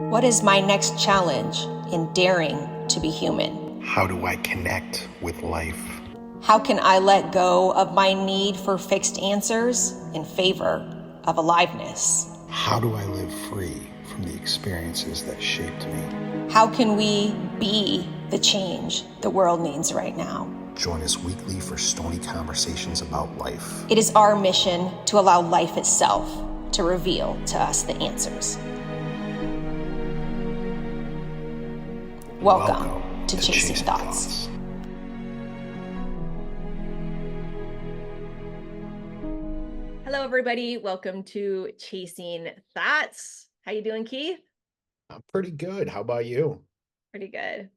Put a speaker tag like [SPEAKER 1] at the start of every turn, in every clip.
[SPEAKER 1] What is my next challenge in daring to be human?
[SPEAKER 2] How do I connect with life?
[SPEAKER 1] How can I let go of my need for fixed answers in favor of aliveness?
[SPEAKER 2] How do I live free from the experiences that shaped me?
[SPEAKER 1] How can we be the change the world needs right now?
[SPEAKER 2] Join us weekly for stony conversations about life.
[SPEAKER 1] It is our mission to allow life itself to reveal to us the answers. Welcome to Chasing Thoughts. Hello, everybody. Welcome to Chasing Thoughts. How you doing, Keith?
[SPEAKER 2] I'm pretty good. How about you?
[SPEAKER 1] Pretty good.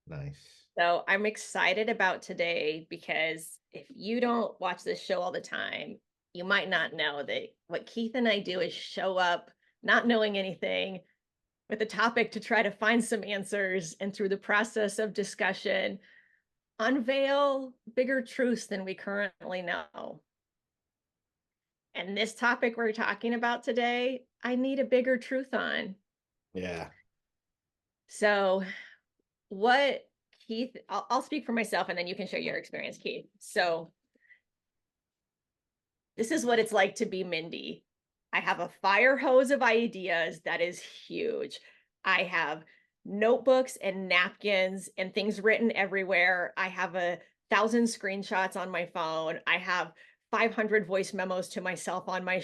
[SPEAKER 2] Nice.
[SPEAKER 1] So I'm excited about today because if you don't watch this show all the time, you might not know that what Keith and I do is show up not knowing anything with a topic to try to find some answers, and through the process of discussion, unveil bigger truths than we currently know. And this topic we're talking about today, I need a bigger truth on.
[SPEAKER 2] Yeah.
[SPEAKER 1] So what Keith, I'll speak for myself and then you can share your experience, Keith. So this is what it's like to be Mindy. I have a fire hose of ideas that is huge. I have notebooks and napkins and things written everywhere. I have 1,000 screenshots on my phone. I have 500 voice memos to myself on my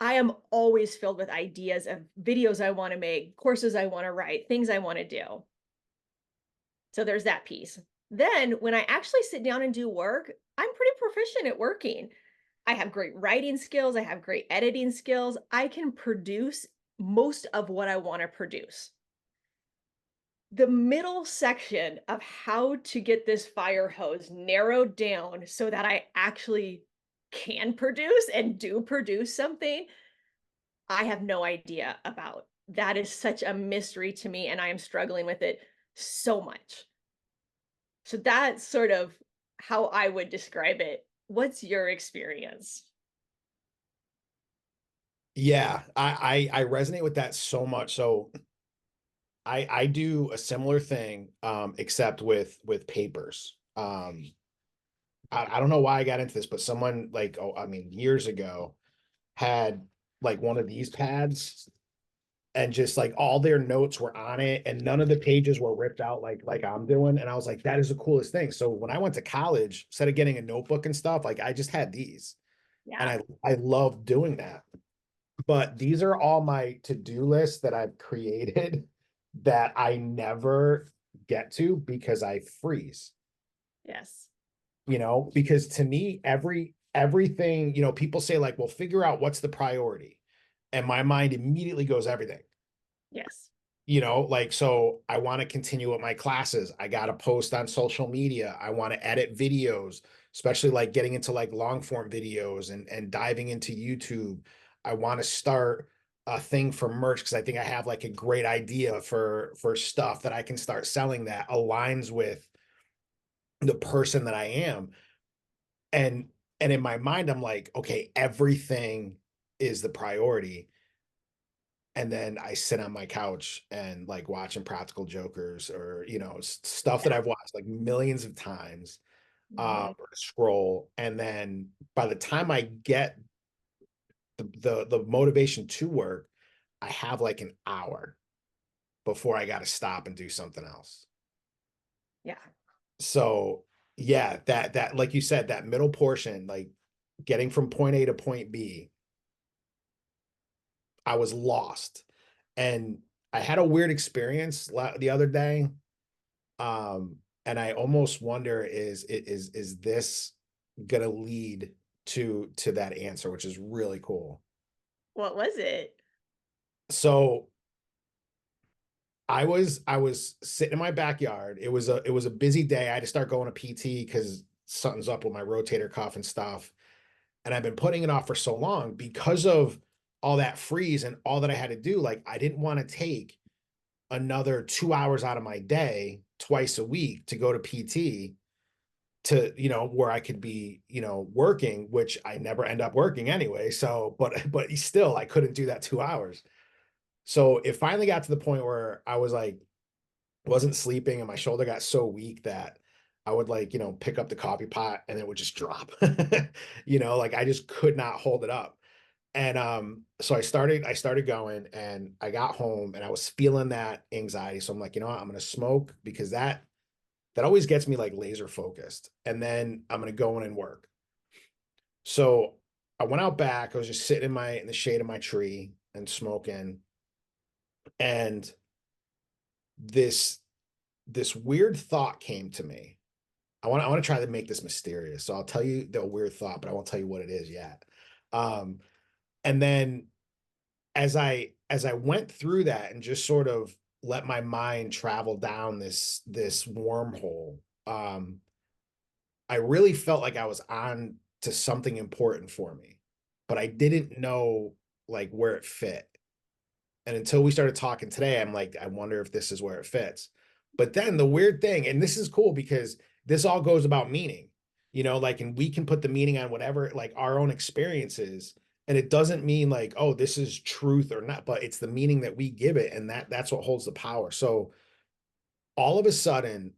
[SPEAKER 1] I am always filled with ideas of videos I want to make, courses I want to write, things I want to do. So there's that piece. Then when I actually sit down and do work, I'm pretty proficient at working. I have great writing skills. I have great editing skills. I can produce most of what I want to produce. The middle section of how to get this fire hose narrowed down so that I actually can produce and do produce something, I have no idea about. That is such a mystery to me, and I am struggling with it so much. So that's sort of how I would describe it. What's your experience?
[SPEAKER 2] Yeah, I resonate with that so much. So I do a similar thing, except with papers. I don't know why I got into this, but someone years ago had like one of these pads, and just like all their notes were on it, and none of the pages were ripped out like I'm doing. And I was like, that is the coolest thing. So when I went to college, instead of getting a notebook and stuff, like I just had these, and
[SPEAKER 1] Yeah.
[SPEAKER 2] I love doing that. But these are all my to-do lists that I've created that I never get to because I freeze.
[SPEAKER 1] Yes.
[SPEAKER 2] Because to me, everything, people say like, well, figure out what's the priority. And my mind immediately goes everything.
[SPEAKER 1] Yes.
[SPEAKER 2] So I want to continue with my classes. I got to post on social media. I want to edit videos, especially like getting into like long form videos and diving into YouTube. I want to start a thing for merch because I think I have like a great idea for stuff that I can start selling that aligns with the person that I am. And in my mind, I'm like, okay, everything is the priority. And then I sit on my couch and like watching Practical Jokers or stuff that
[SPEAKER 1] Yeah.
[SPEAKER 2] I've watched like millions of times,
[SPEAKER 1] Mhm.
[SPEAKER 2] or scroll. And then by the time I get the motivation to work, I have like an hour before I got to stop and do something else.
[SPEAKER 1] Yeah.
[SPEAKER 2] So yeah, that like you said, that middle portion, like getting from point A to point B, I was lost. And I had a weird experience the other day. And I almost wonder, is this gonna lead to that answer, which is really cool.
[SPEAKER 1] What was it?
[SPEAKER 2] So I was sitting in my backyard. It was a busy day. I had to start going to PT because something's up with my rotator cuff and stuff. And I've been putting it off for so long because of all that freeze and all that I had to do. Like I didn't want to take another 2 hours out of my day twice a week to go to PT to, where I could be, working, which I never end up working anyway. So, but still, I couldn't do that 2 hours. So it finally got to the point where I was like, wasn't sleeping and my shoulder got so weak that I would like, pick up the coffee pot and it would just drop. Like I just could not hold it up. And so I started going and I got home and I was feeling that anxiety. So I'm like, you know what, I'm gonna smoke because that always gets me like laser focused. And then I'm gonna go in and work. So I went out back, I was just sitting in the shade of my tree and smoking. And this this weird thought came to me. I want to try to make this mysterious. So I'll tell you the weird thought, but I won't tell you what it is yet. Um, and then as I went through that and just sort of let my mind travel down this wormhole, I really felt like I was on to something important for me, but I didn't know like where it fit. And until we started talking today, I'm like, I wonder if this is where it fits. But then the weird thing, and this is cool because this all goes about meaning, like, and we can put the meaning on whatever, like our own experiences. And it doesn't mean like, oh, this is truth or not, but it's the meaning that we give it. And that's what holds the power. So all of a sudden,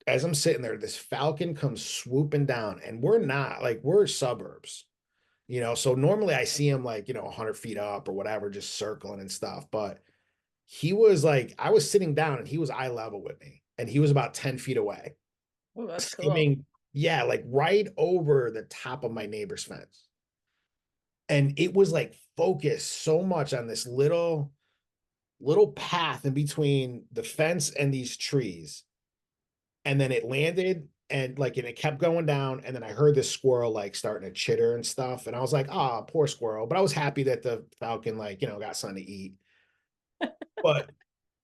[SPEAKER 2] as I'm sitting there, this falcon comes swooping down, and we're suburbs. So normally I see him like, 100 feet up or whatever, just circling and stuff. But he was like, I was sitting down and he was eye level with me and he was about 10 feet away,
[SPEAKER 1] Oh, that's cool.
[SPEAKER 2] skimming, yeah, like right over the top of my neighbor's fence. And it was like focused so much on this little path in between the fence and these trees. And then it landed and it kept going down. And then I heard this squirrel like starting to chitter and stuff. And I was like, oh, poor squirrel. But I was happy that the falcon, like, got something to eat. But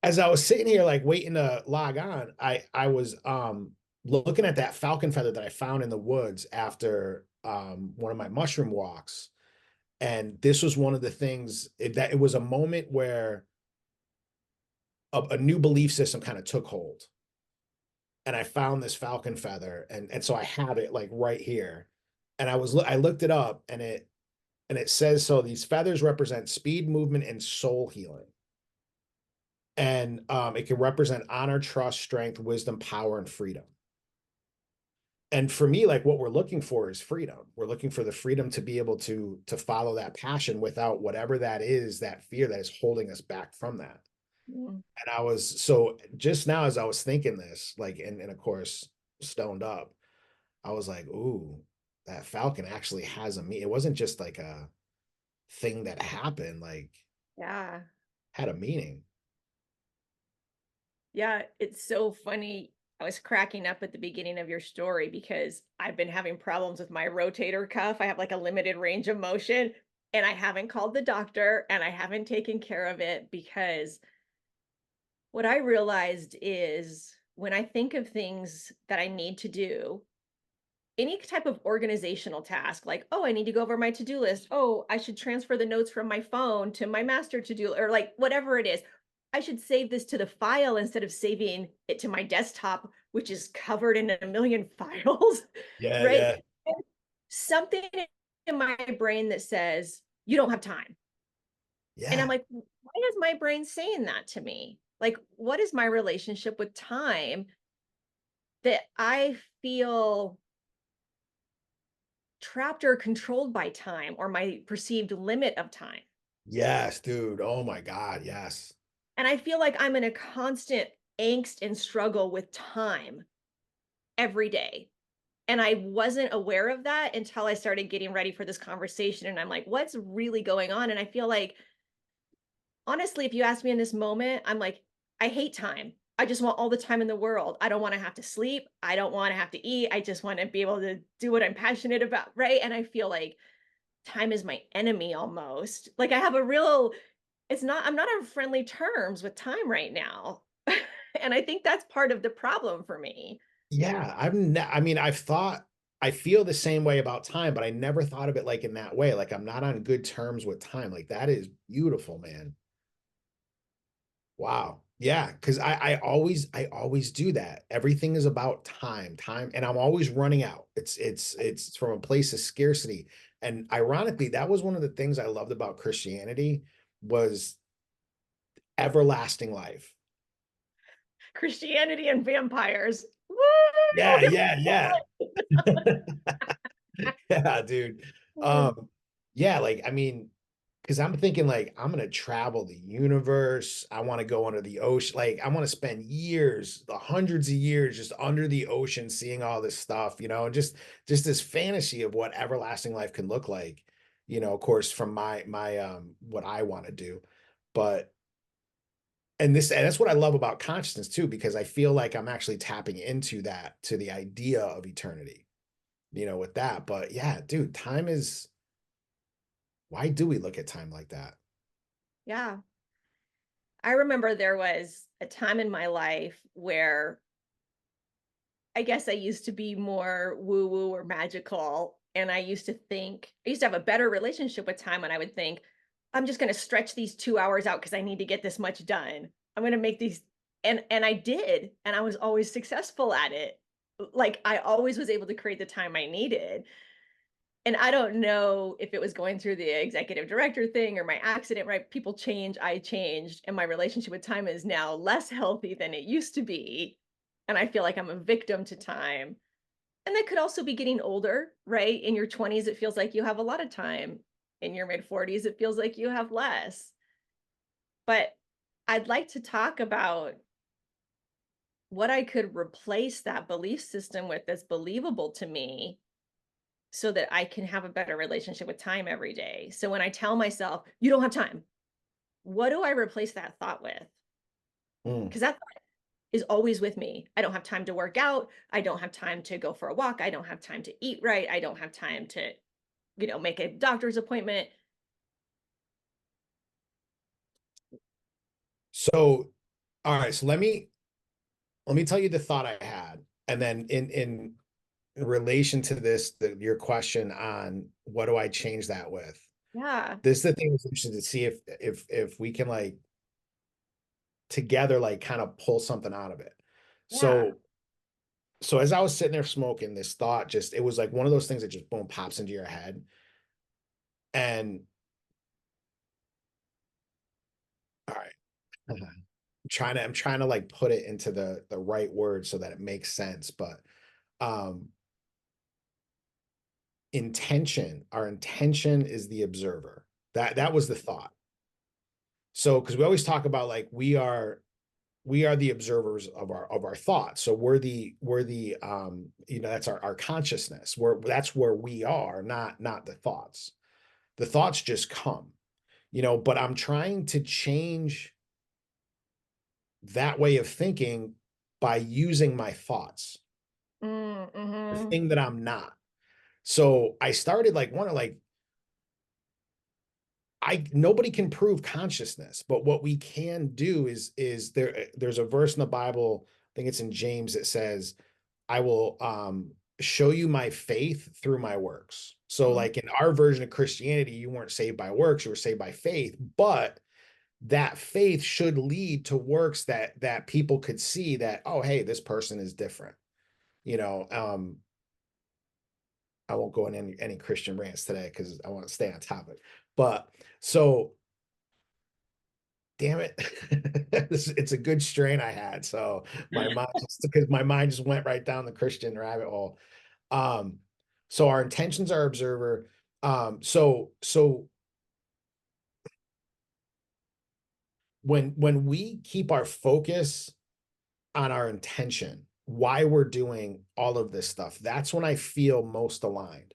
[SPEAKER 2] as I was sitting here like waiting to log on, I was looking at that falcon feather that I found in the woods after one of my mushroom walks. And this was one of the things that it was a moment where a new belief system kind of took hold. And I found this falcon feather and so I had it like right here. And I looked it up and it says so these feathers represent speed, movement, and soul healing. And it can represent honor, trust, strength, wisdom, power, and freedom. And for me, like what we're looking for is freedom. We're looking for the freedom to be able to follow that passion without whatever that is, that fear that is holding us back from that.
[SPEAKER 1] Mm.
[SPEAKER 2] And I was so just now as I was thinking this, like and of course stoned up, I was like, ooh, that falcon actually has a me. It wasn't just like a thing that happened, like
[SPEAKER 1] Yeah.
[SPEAKER 2] had a meaning.
[SPEAKER 1] Yeah, it's so funny. I was cracking up at the beginning of your story because I've been having problems with my rotator cuff. I have like a limited range of motion and I haven't called the doctor and I haven't taken care of it because what I realized is when I think of things that I need to do, any type of organizational task, like, oh, I need to go over my to-do list. Oh, I should transfer the notes from my phone to my master to-do, or like whatever it is. I should save this to the file instead of saving it to my desktop, which is covered in a million files,
[SPEAKER 2] Yeah,
[SPEAKER 1] right?
[SPEAKER 2] yeah,
[SPEAKER 1] And something in my brain that says, you don't have time. And I'm
[SPEAKER 2] yeah,
[SPEAKER 1] like, why is my brain saying that to me? Like, what is my relationship with time that I feel trapped or controlled by time or my perceived limit of time?
[SPEAKER 2] yes, dude. Oh my God, yes.
[SPEAKER 1] And I feel like I'm in a constant angst and struggle with time every day. And I wasn't aware of that until I started getting ready for this conversation. And I'm like, what's really going on? And I feel like, honestly, if you ask me in this moment, I'm like, I hate time. I just want all the time in the world. I don't want to have to sleep. I don't want to have to eat. I just want to be able to do what I'm passionate about. Right. And I feel like time is my enemy almost. Like I have a real I'm not on friendly terms with time right now. And I think that's part of the problem for me.
[SPEAKER 2] Yeah, I mean, I feel the same way about time, but I never thought of it like in that way. Like I'm not on good terms with time. Like that is beautiful, man. Wow. Yeah, because I always do that. Everything is about time, and I'm always running out. It's from a place of scarcity. And ironically, that was one of the things I loved about Christianity was
[SPEAKER 1] Everlasting
[SPEAKER 2] life.
[SPEAKER 1] Christianity and vampires.
[SPEAKER 2] Yeah,
[SPEAKER 1] Woo!
[SPEAKER 2] yeah, yeah. Yeah, dude. Um, yeah, like I mean, because I'm thinking like I'm gonna travel the universe. I want to go under the ocean. Like I want to spend years, the hundreds of years, just under the ocean, seeing all this stuff, and just this fantasy of what everlasting life can look like. Of course, from my what I want to do. But and that's what I love about consciousness too, because I feel like I'm actually tapping into that, to the idea of eternity, with that. But yeah, dude, time is, why do we look at time like that?
[SPEAKER 1] Yeah. I remember there was a time in my life where I guess I used to be more woo woo or magical. And I used to think, I used to have a better relationship with time. And I would think, I'm just going to stretch these 2 hours out because I need to get this much done. I'm going to make these. And I did. And I was always successful at it. Like I always was able to create the time I needed. And I don't know if it was going through the executive director thing or my accident, right? People change, I changed, and my relationship with time is now less healthy than it used to be. And I feel like I'm a victim to time. And that could also be getting older, right? In your 20s, it feels like you have a lot of time. In your mid 40s, it feels like you have less. But I'd like to talk about what I could replace that belief system with that's believable to me so that I can have a better relationship with time every day. So when I tell myself, you don't have time, what do I replace that thought with?
[SPEAKER 2] Mm.
[SPEAKER 1] Because that thought is always with me. I don't have time to work out. I don't have time to go for a walk. I don't have time to eat right. I don't have time to, make a doctor's appointment.
[SPEAKER 2] So, all right, so let me tell you the thought I had, and then in relation to this, your question on what do I change that with?
[SPEAKER 1] Yeah.
[SPEAKER 2] This is the thing that's interesting to see if we can like together like kind of pull something out of it.
[SPEAKER 1] Yeah.
[SPEAKER 2] So as I was sitting there smoking, this thought just, it was like one of those things that just boom pops into your head. And all right, I'm trying to like put it into the right words so that it makes sense. But um our intention is the observer. That was the thought. So because we always talk about like we are the observers of our thoughts. So we're the that's our consciousness. That's where we are, not the thoughts. The thoughts just come, but I'm trying to change that way of thinking by using my thoughts, the
[SPEAKER 1] Mm-hmm.
[SPEAKER 2] thing that I'm not. So I started like one of like I nobody can prove consciousness, but what we can do is there's a verse in the Bible, I think it's in James, that says, I will show you my faith through my works. So
[SPEAKER 1] Mm-hmm.
[SPEAKER 2] like in our version of Christianity, you weren't saved by works, you were saved by faith, but that faith should lead to works that people could see that, oh, hey, this person is different. You know, I won't go in any Christian rants today because I want to stay on topic. But so damn it. It's a good strain I had. So my mind just went right down the Christian rabbit hole. Um, so our intentions are observer. So when we keep our focus on our intention, why we're doing all of this stuff, that's when I feel most aligned.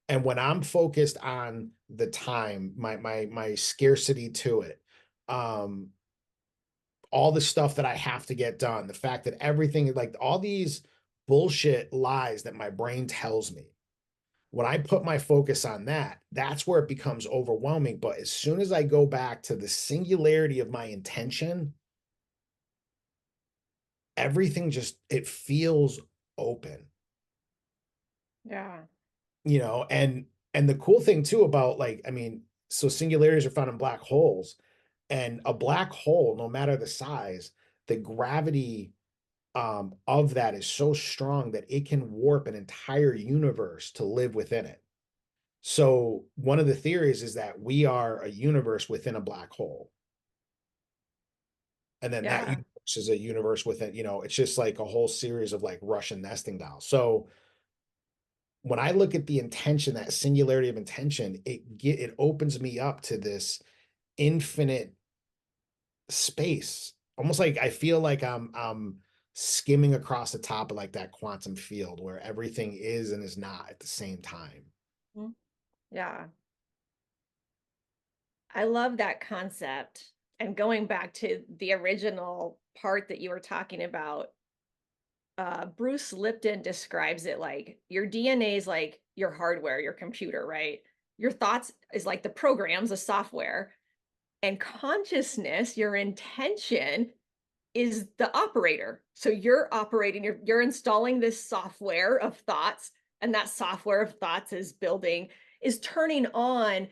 [SPEAKER 2] And when I'm focused on the time, my scarcity to it, um, all the stuff that I have to get done, the fact that everything, like all these bullshit lies that my brain tells me, when I put my focus on that, that's where it becomes overwhelming. But as soon as I go back to the singularity of my intention, everything just, it feels open,
[SPEAKER 1] Yeah.
[SPEAKER 2] and the cool thing too about like, I mean, so singularities are found in black holes, and a black hole, no matter the size, the gravity of that is so strong that it can warp an entire universe to live within it. So one of the theories is that we are a universe within a black hole. And then that
[SPEAKER 1] Yeah.
[SPEAKER 2] universe is a universe within, it's just like a whole series of like Russian nesting dolls. So when I look at the intention, that singularity of intention, it opens me up to this infinite space. Almost like I feel like I'm skimming across the top of like that quantum field where everything is and is not at the same time.
[SPEAKER 1] Mhm. Yeah. I love that concept. And going back to the original part that you were talking about, Bruce Lipton describes it like your DNA is like your hardware, your computer, right? Your thoughts is like the programs, the software, and consciousness, your intention is the operator. So you're operating, you're installing this software of thoughts, and that software of thoughts is turning on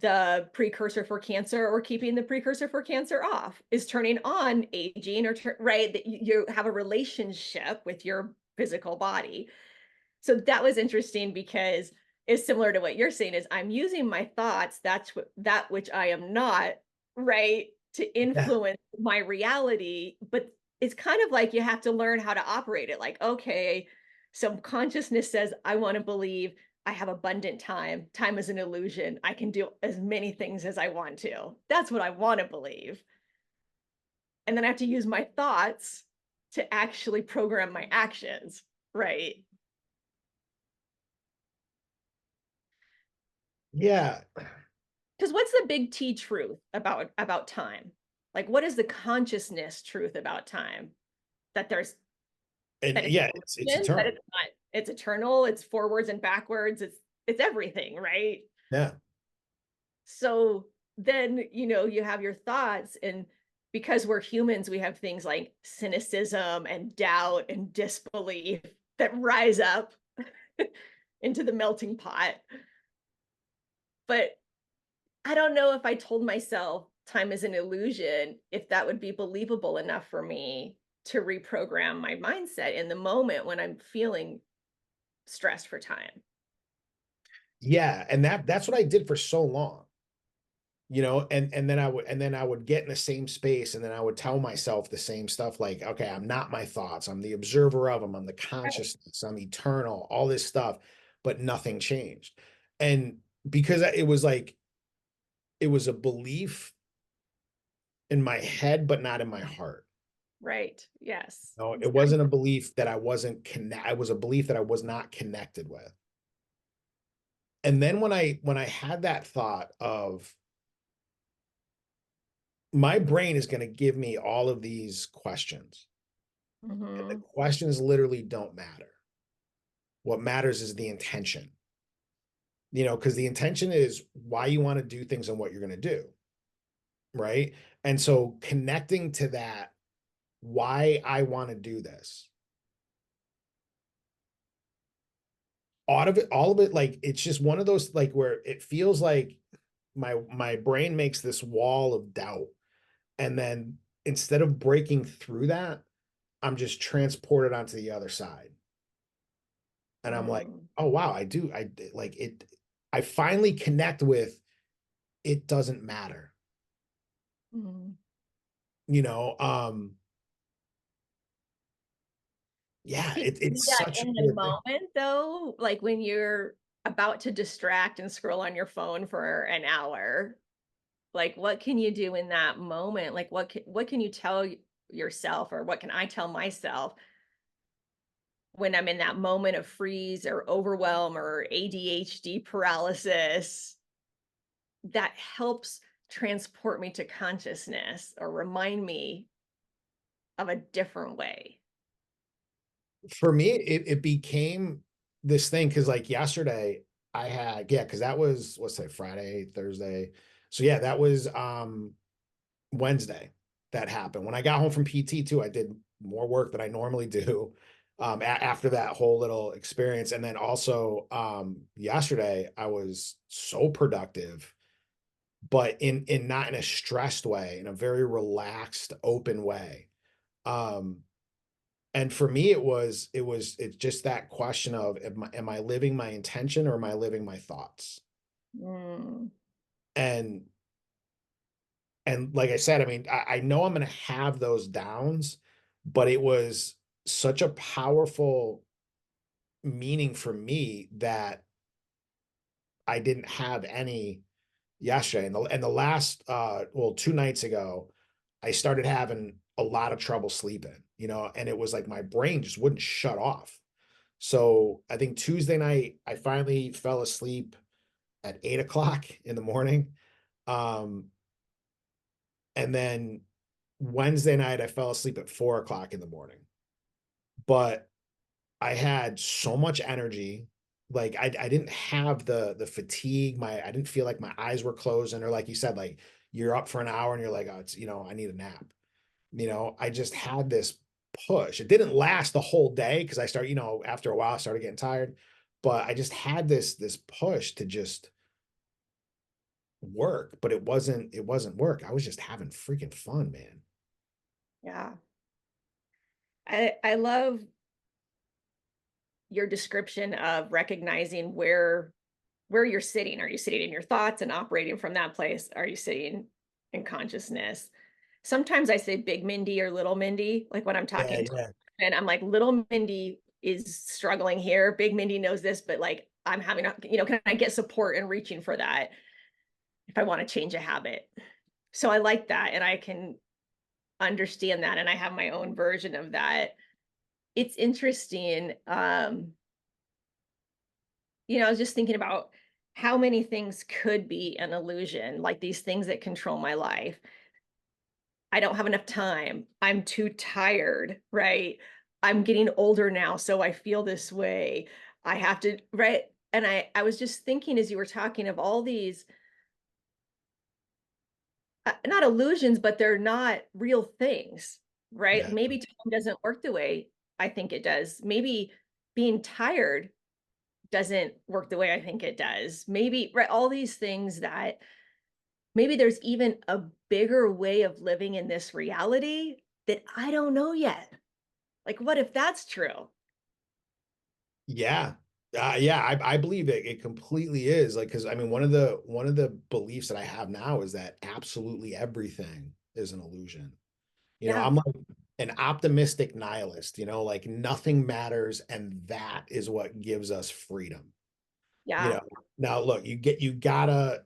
[SPEAKER 1] the precursor for cancer or keeping the precursor for cancer off, is turning on aging or right, that you have a relationship with your physical body. So that was interesting because it's similar to what you're saying is I'm using my thoughts, that which I am not, right, to
[SPEAKER 2] Yeah.
[SPEAKER 1] influence my reality, but it's kind of like you have to learn how to operate it. Like, okay, some consciousness says I want to believe I have abundant time. Time is an illusion. I can do as many things as I want to. That's what I want to believe. And then I have to use my thoughts to actually program my actions, right?
[SPEAKER 2] Yeah.
[SPEAKER 1] Because what's the big T truth about time? Like, what is the consciousness truth about time? That there's
[SPEAKER 2] And
[SPEAKER 1] that it's
[SPEAKER 2] yeah, it's
[SPEAKER 1] illusion, that
[SPEAKER 2] eternal.
[SPEAKER 1] it's not, it's eternal, it's forwards and backwards, it's everything, right?
[SPEAKER 2] Yeah.
[SPEAKER 1] So then, you have your thoughts, and because we're humans, we have things like cynicism and doubt and disbelief that rise up into the melting pot. But I don't know if I told myself time is an illusion, if that would be believable enough for me to reprogram my mindset in the moment when I'm feeling stressed for time.
[SPEAKER 2] Yeah. And that's what I did for so long. And then I would get in the same space, and then I would tell myself the same stuff like, okay, I'm not my thoughts, I'm the observer of them, I'm the
[SPEAKER 1] Right.
[SPEAKER 2] consciousness, I'm eternal, all this stuff, but nothing changed. And because it was like it was a belief in my head but not in my heart.
[SPEAKER 1] Right. Yes.
[SPEAKER 2] No, it
[SPEAKER 1] Exactly.
[SPEAKER 2] wasn't a belief that I wasn't connect it was a belief that I was not connected with. And then when I had that thought of my brain is going to give me all of these questions, and the
[SPEAKER 1] Hmm.
[SPEAKER 2] questions literally don't matter. What matters is the intention, because the intention is why you want to do things and what you're going to do. Right. And so connecting to that, why I want to do this, all of it, like it's just one of those like where it feels like my brain makes this wall of doubt. And then instead of breaking through that, I'm just transported onto the other side. And I'm like,
[SPEAKER 1] Mm.
[SPEAKER 2] oh wow, like it. I finally connect with it doesn't matter.
[SPEAKER 1] Mm.
[SPEAKER 2] You know, yeah,
[SPEAKER 1] Can you do
[SPEAKER 2] it's
[SPEAKER 1] that
[SPEAKER 2] such a
[SPEAKER 1] in the
[SPEAKER 2] weird thing.
[SPEAKER 1] moment though? Like when you're about to distract and scroll on your phone for an hour, like what can you do in that moment? Like what can you tell yourself, or what can I tell myself when I'm in that moment of freeze or overwhelm or ADHD paralysis that helps transport me to consciousness or remind me of a different way?
[SPEAKER 2] For me, it became this thing because like yesterday I had, yeah, because that was what's that, Friday, Thursday. So yeah, that was Wednesday that happened. When I got home from PT too, I did more work than I normally do after that whole little experience. And then also yesterday I was so productive, but in not in a stressed way, in a very relaxed, open way. Um, and for me, it's just that question of am I living my intention or am I living my thoughts?
[SPEAKER 1] Mm.
[SPEAKER 2] And and like I said, I mean, I know I'm going to have those downs, but it was such a powerful meaning for me that I didn't have any yesterday. And the last, well, 2 nights ago, I started having a lot of trouble sleeping, and it was like my brain just wouldn't shut off. So I think Tuesday night, I finally fell asleep at 8 o'clock in the morning. Um, and then Wednesday night, I fell asleep at 4 o'clock in the morning. But I had so much energy. Like I didn't have the fatigue. I didn't feel like my eyes were closing, or like you said, like you're up for an hour and you're like, oh, I need a nap. I just had this push. It didn't last the whole day because I started, after a while I started getting tired. But I just had this push to just work, but it wasn't work. I was just having freaking fun, man.
[SPEAKER 1] Yeah. I love your description of recognizing where you're sitting. Are you sitting in your thoughts and operating from that place? Are you sitting in consciousness? Sometimes I say big Mindy or little Mindy, like when I'm
[SPEAKER 2] Yeah,
[SPEAKER 1] talking to,
[SPEAKER 2] yeah.
[SPEAKER 1] and I'm like, little Mindy is struggling here. Big Mindy knows this, but like I'm having can I get support and reaching for that if I want to change a habit? So I like that. And I can understand that. And I have my own version of that. It's interesting. I was just thinking about how many things could be an illusion, like these things that control my life. I don't have enough time. I'm too tired, right? I'm getting older now, so I feel this way. I have to, right? And I was just thinking as you were talking of all these not illusions, but they're not real things, right?
[SPEAKER 2] Yeah.
[SPEAKER 1] Maybe time doesn't work the way I think it does. Maybe being tired doesn't work the way I think it does. Maybe, right, all these things that maybe there's even a bigger way of living in this reality that I don't know yet. Like, what if that's true?
[SPEAKER 2] Yeah. Yeah, I believe it completely is. Like, because I mean, one of the beliefs that I have now is that absolutely everything is an illusion.
[SPEAKER 1] Yeah.
[SPEAKER 2] I'm like an optimistic nihilist, like nothing matters, and that is what gives us freedom. You
[SPEAKER 1] Yeah.
[SPEAKER 2] know, now look, you gotta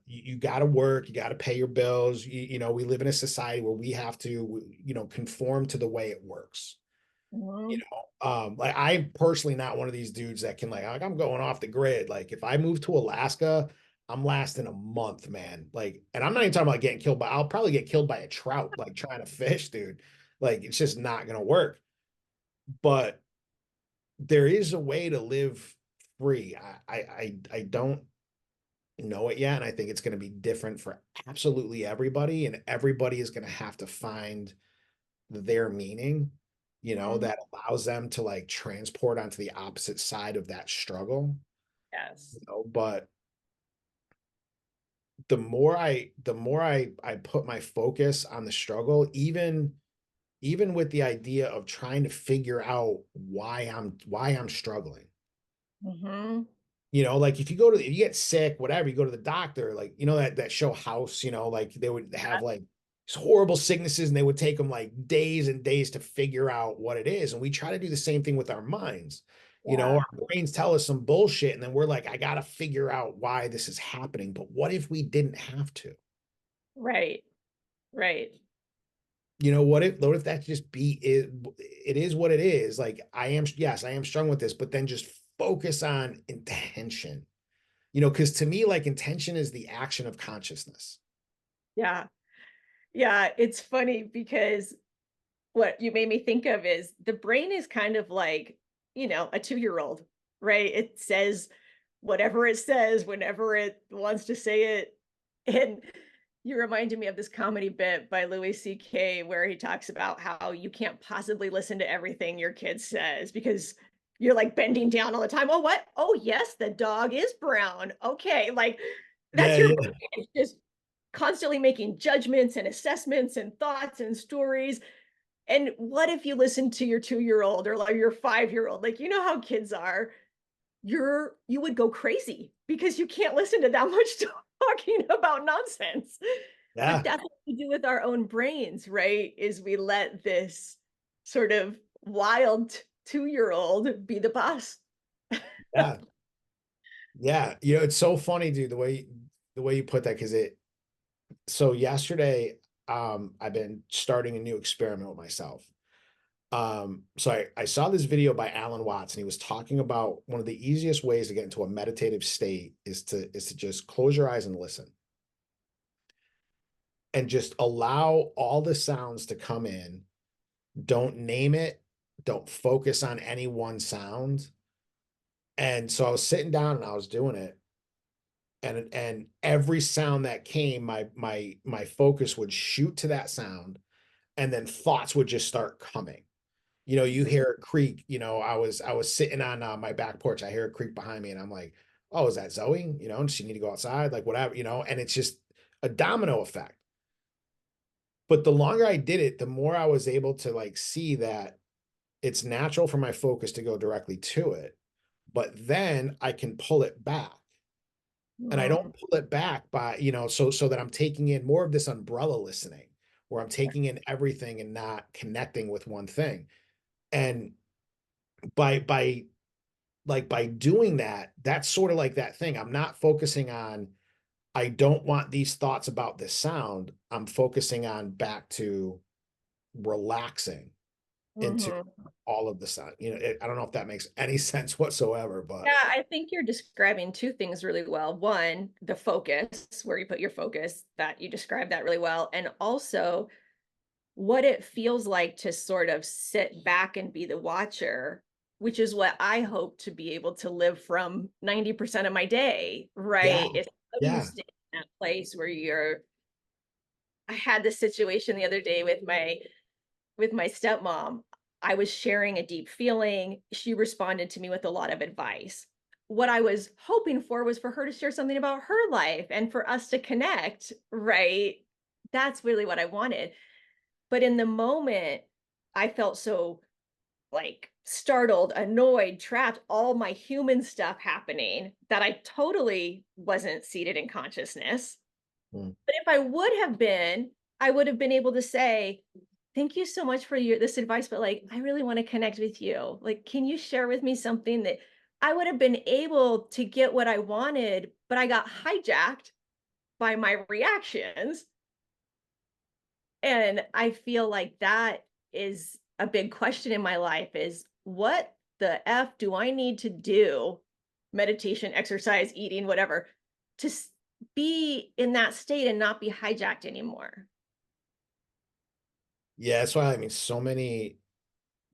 [SPEAKER 2] work, you gotta pay your bills. We live in a society where we have to, conform to the way it works. you
[SPEAKER 1] Mhm.
[SPEAKER 2] know like I'm personally not one of these dudes that can like I'm going off the grid. Like if I move to Alaska, I'm lasting a month, man. Like, and I'm not even talking about getting killed by, I'll probably get killed by a trout like trying to fish, dude. Like it's just not gonna work. But there is a way to live free. I don't know it yet, and I think it's going to be different for absolutely everybody, and everybody is going to have to find their meaning,
[SPEAKER 1] Mhm.
[SPEAKER 2] that allows them to like transport onto the opposite side of that struggle.
[SPEAKER 1] Yes.
[SPEAKER 2] But the more I put my focus on the struggle, even with the idea of trying to figure out why I'm struggling.
[SPEAKER 1] Hmm.
[SPEAKER 2] Like if you get sick, whatever, you go to the doctor, like, that show House, like they would have like these horrible sicknesses and they would take them like days and days to figure out what it is. And we try to do the same thing with our minds.
[SPEAKER 1] Yeah.
[SPEAKER 2] Our brains tell us some bullshit and then we're like, I got to figure out why this is happening. But what if we didn't have to?
[SPEAKER 1] Right. Right.
[SPEAKER 2] What if that just it is what it is. Like yes, I am strong with this, but then just focus on intention. Because to me, like intention is the action of consciousness.
[SPEAKER 1] Yeah. Yeah. It's funny because what you made me think of is the brain is kind of like, a 2-year old, right? It says whatever it says whenever it wants to say it. And you reminded me of this comedy bit by Louis C.K. where he talks about how you can't possibly listen to everything your kid says because you're like bending down all the time. Oh, what? Oh, yes, the dog is brown. Okay. Like that's
[SPEAKER 2] Yeah,
[SPEAKER 1] your
[SPEAKER 2] yeah.
[SPEAKER 1] brain. It's just constantly making judgments and assessments and thoughts and stories. And what if you listen to your 2-year old or like your 5-year old? Like, you know how kids are. You would go crazy because you can't listen to that much talking about nonsense.
[SPEAKER 2] Yeah,
[SPEAKER 1] But that's what we do with our own brains, right? Is we let this sort of wild 2-year-old be the boss.
[SPEAKER 2] yeah, yeah. You know, it's so funny, dude, the way you put that, because it so yesterday, I've been starting a new experiment with myself. So I saw this video by Alan Watts, and he was talking about one of the easiest ways to get into a meditative state is to just close your eyes and listen and just allow all the sounds to come in. Don't name it, don't focus on any one sound. And so I was sitting down and I was doing it, and every sound that came, my focus would shoot to that sound, and then thoughts would just start coming. You know, you hear a creak, you know, I was sitting on my back porch. I hear a creak behind me and I'm like, oh, is that Zoe? You know, does she need to go outside? Like whatever, you know, and it's just a domino effect. But the longer I did it, the more I was able to like see that it's natural for my focus to go directly to it. But then I can pull it back. And I don't
[SPEAKER 1] Mm,
[SPEAKER 2] pull it back by, you know, so that I'm taking in more of this umbrella listening, where I'm taking in everything and not connecting with one thing. And by like by doing that, that's sort of like that thing. I'm not focusing on, I don't want these thoughts about this sound. I'm focusing on back to relaxing into
[SPEAKER 1] mhm.
[SPEAKER 2] all of the sound. You know, I don't know if that makes any sense whatsoever, but
[SPEAKER 1] Yeah, I think you're describing 2 things really well. One, the focus, where you put your focus, that you described that really well, and also what it feels like to sort of sit back and be the watcher, which is what I hope to be able to live from 90% of my day,
[SPEAKER 2] yeah,
[SPEAKER 1] right? Is how do you
[SPEAKER 2] yeah.
[SPEAKER 1] stay in that place where you're I had this situation the other day with my stepmom. I was sharing a deep feeling. She responded to me with a lot of advice. What I was hoping for was for her to share something about her life and for us to connect, right? That's really what I wanted. But in the moment, I felt so like startled, annoyed, trapped, all my human stuff happening that I totally wasn't seated in consciousness.
[SPEAKER 2] Mm.
[SPEAKER 1] But if I would have been, I would have been able to say, "Thank you so much for this advice, but like, I really want to connect with you. Like, can you share with me something that I would have been able to get what I wanted, but I got hijacked by my reactions." And I feel like that is a big question in my life is what the F do I need to do, meditation, exercise, eating, whatever, to be in that state and not be hijacked anymore?
[SPEAKER 2] Yeah, that's why I mean so many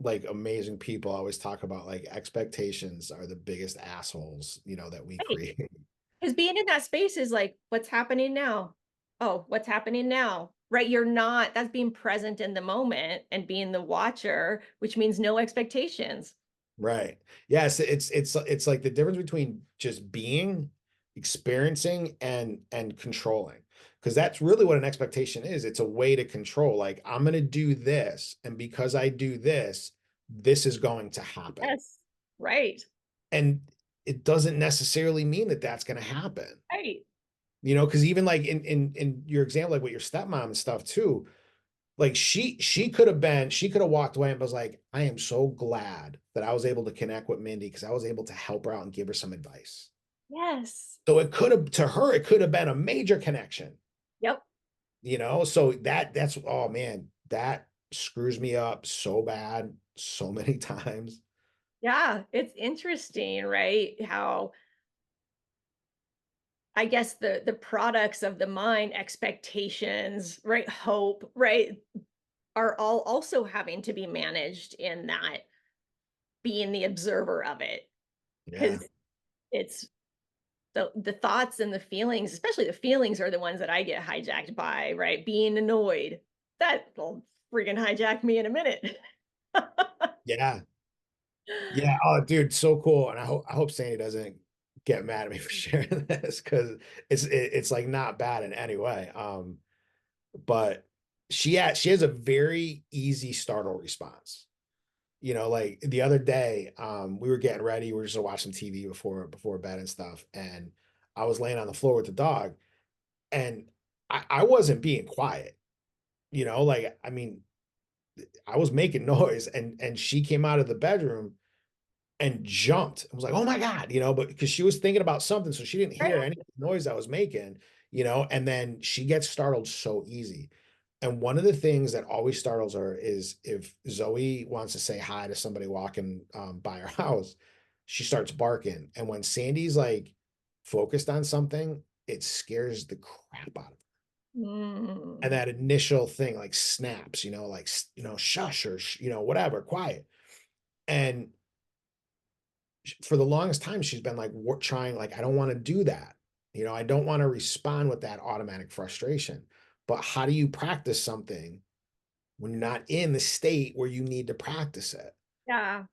[SPEAKER 2] like amazing people always talk about like expectations are the biggest assholes, you know, that we
[SPEAKER 1] Right.
[SPEAKER 2] create.
[SPEAKER 1] Because being in that space is like, what's happening now? Oh, what's happening now? Right. You're not, that's being present in the moment and being the watcher, which means no expectations.
[SPEAKER 2] Right. Yes, it's like the difference between just being, experiencing, and controlling. Because that's really what an expectation is. It's a way to control. Like, I'm gonna do this, and because I do this, this is going to happen.
[SPEAKER 1] Yes. Right.
[SPEAKER 2] And it doesn't necessarily mean that that's gonna happen.
[SPEAKER 1] Right.
[SPEAKER 2] You know, because even like in your example, like with your stepmom and stuff too, like she could have walked away and was like, I am so glad that I was able to connect with Mindy because I was able to help her out and give her some advice.
[SPEAKER 1] Yes.
[SPEAKER 2] So it could have, to her, it could have been a major connection,
[SPEAKER 1] Yep.
[SPEAKER 2] you know? So that's, oh man, that screws me up so bad so many times.
[SPEAKER 1] Yeah, it's interesting, right? How I guess the products of the mind, expectations, right, hope, right, are all also having to be managed in that being the observer of it.
[SPEAKER 2] Yeah.
[SPEAKER 1] Because it's the thoughts and the feelings, especially the feelings are the ones that I get hijacked by, right? Being annoyed. That'll freaking hijack me in a minute.
[SPEAKER 2] Yeah. Yeah. Oh, dude, so cool. And I hope Sandy doesn't get mad at me for sharing this because it's like not bad in any way. But she has a very easy startle response. You know, like the other day, we were getting ready, we were just watching TV before bed and stuff, and I was laying on the floor with the dog, and I wasn't being quiet, like, I mean, I was making noise, and she came out of the bedroom and jumped. I was like, "Oh my God," but because she was thinking about something, so she didn't hear
[SPEAKER 1] Right.
[SPEAKER 2] any noise I was making, and then she gets startled so easy. And one of the things that always startles her is if Zoe wants to say hi to somebody walking by her house, she starts barking. And when Sandy's like focused on something, it scares the crap out of her. And
[SPEAKER 1] Mm.
[SPEAKER 2] that initial thing like snaps, like, shush or, whatever, quiet. And for the longest time, she's been like trying, like, I don't want to do that. I don't want to respond with that automatic frustration. But how do you practice something when you're not in the state where you need to practice it?
[SPEAKER 1] Yeah.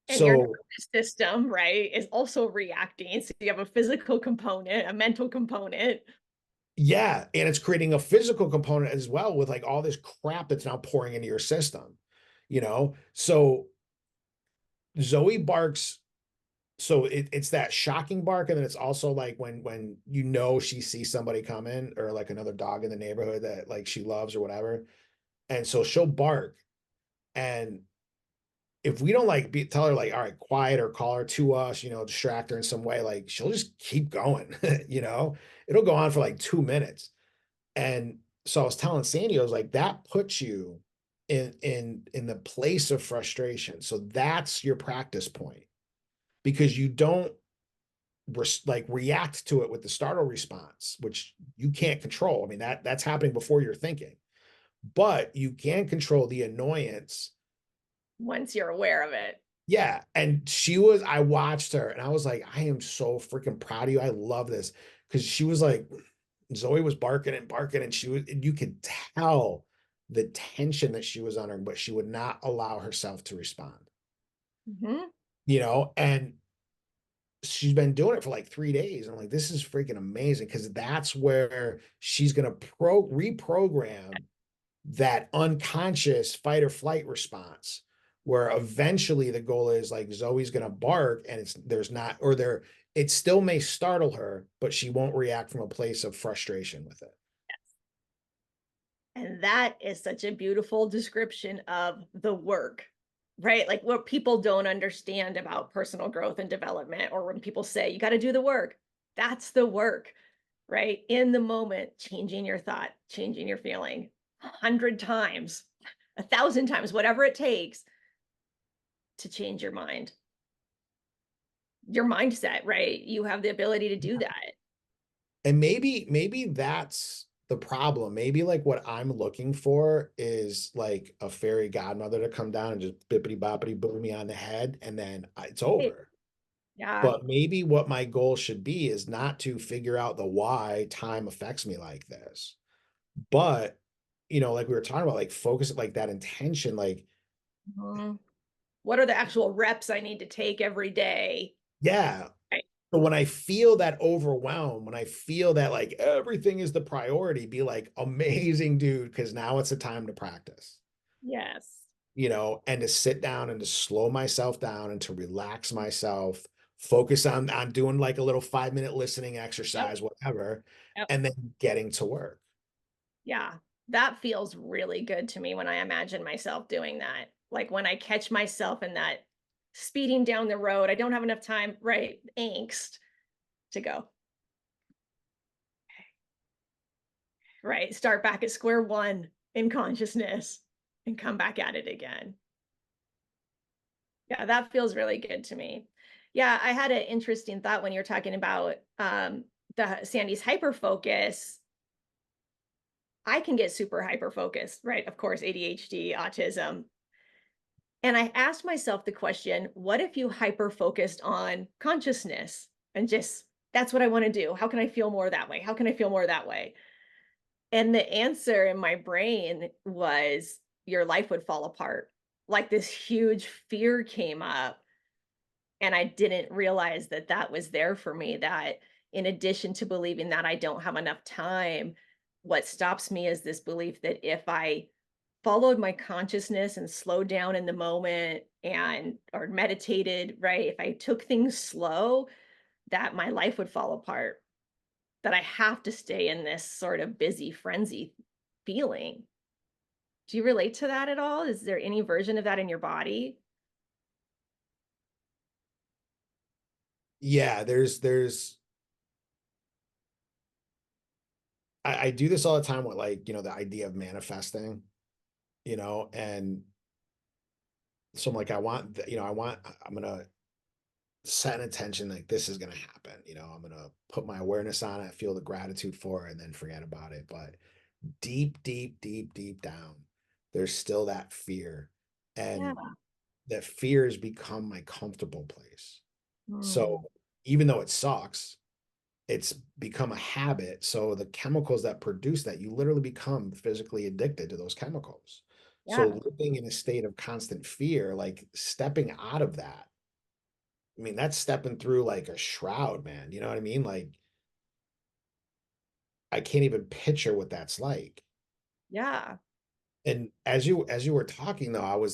[SPEAKER 1] And your
[SPEAKER 2] So,
[SPEAKER 1] nervous system, right, is also reacting. So you have a physical component, a mental component.
[SPEAKER 2] yeah, and it's creating a physical component as well with like all this crap that's now pouring into your system, So Zoe barks. So it's that shocking bark, and then it's also like when she sees somebody coming or like another dog in the neighborhood that like she loves or whatever, and so she'll bark, and if we don't like tell her like, all right, quiet, or call her to us, distract her in some way, like she'll just keep going. It'll go on for like 2 minutes. And so I was telling Sandy, I was like, that puts you in the place of frustration. So that's your practice point, because you don't like react to it with the startle response, which you can't control. I mean, that's happening before you're thinking, but you can control the annoyance.
[SPEAKER 1] Once you're aware of it.
[SPEAKER 2] Yeah, and I watched her and I was like, I am so freaking proud of you. I love this. Because she was like, Zoe was barking and barking, and you could tell the tension that she was under, but she would not allow herself to respond,
[SPEAKER 1] Mhm.
[SPEAKER 2] and she's been doing it for like 3 days. I'm like, this is freaking amazing, because that's where she's gonna reprogram that unconscious fight or flight response, where eventually the goal is like Zoe's going to bark, and it still may startle her, but she won't react from a place of frustration with it.
[SPEAKER 1] And that is such a beautiful description of the work, right? Like what people don't understand about personal growth and development, or when people say you got to do the work, that's the work, right? In the moment, changing your thought, changing your feeling 100 times, 1,000 times, whatever it takes to change your mindset, right? You have the ability to do that.
[SPEAKER 2] And maybe that's the problem. Maybe like what I'm looking for is like a fairy godmother to come down and just bippity boppity boom me on the head, and then it's
[SPEAKER 1] Right.
[SPEAKER 2] over.
[SPEAKER 1] Yeah.
[SPEAKER 2] But maybe what my goal should be is not to figure out the why time affects me like this, but like we were talking about, like focus like that intention, like,
[SPEAKER 1] Mhm. What are the actual reps I need to take every day?
[SPEAKER 2] yeah.
[SPEAKER 1] Right.
[SPEAKER 2] So when I feel that overwhelm, when I feel that like everything is the priority, be like, amazing, dude, because now it's the time to practice,
[SPEAKER 1] Yes.
[SPEAKER 2] and to sit down and to slow myself down and to relax myself, focus on doing like a little 5-minute listening
[SPEAKER 1] Yep.
[SPEAKER 2] exercise, whatever,
[SPEAKER 1] Yep.
[SPEAKER 2] and then getting to work.
[SPEAKER 1] Yeah. That feels really good to me when I imagine myself doing that. Like when I catch myself in that speeding down the road, I don't have enough time, right? Angst to go, right? Start back at square one in consciousness and come back at it again. Yeah, that feels really good to me. Yeah, I had an interesting thought when you're talking about the Sandy's hyper focus. I can get super hyper focused, right? Of course, ADHD, autism. And I asked myself the question, what if you hyper focused on consciousness and just that's what I want to do? How can I feel more that way? How can I feel more that way? And the answer in my brain was your life would fall apart. Like this huge fear came up. And I didn't realize that that was there for me, that in addition to believing that I don't have enough time, what stops me is this belief that if I followed my consciousness and slowed down in the moment and or meditated, right? If I took things slow, that my life would fall apart. that I have to stay in this sort of busy frenzy feeling. Do you relate to that at all? Is there any version of that in your body?
[SPEAKER 2] Yeah, I do this all the time with like, the idea of manifesting, and so I'm like, I'm gonna set an intention like this is gonna happen. I'm gonna put my awareness on it, feel the gratitude for it, and then forget about it. But deep, deep, deep, deep down, there's still that fear.
[SPEAKER 1] Yeah.
[SPEAKER 2] And that fear has become my comfortable place. So
[SPEAKER 1] Mm,
[SPEAKER 2] even though it sucks, it's become a habit. So the chemicals that produce that, you literally become physically addicted to those chemicals.
[SPEAKER 1] yeah.
[SPEAKER 2] So living in a state of constant fear, like stepping out of that, I mean, that's stepping through like a shroud, man. You know what I mean? Like I can't even picture what that's like.
[SPEAKER 1] Yeah.
[SPEAKER 2] And as you were talking though,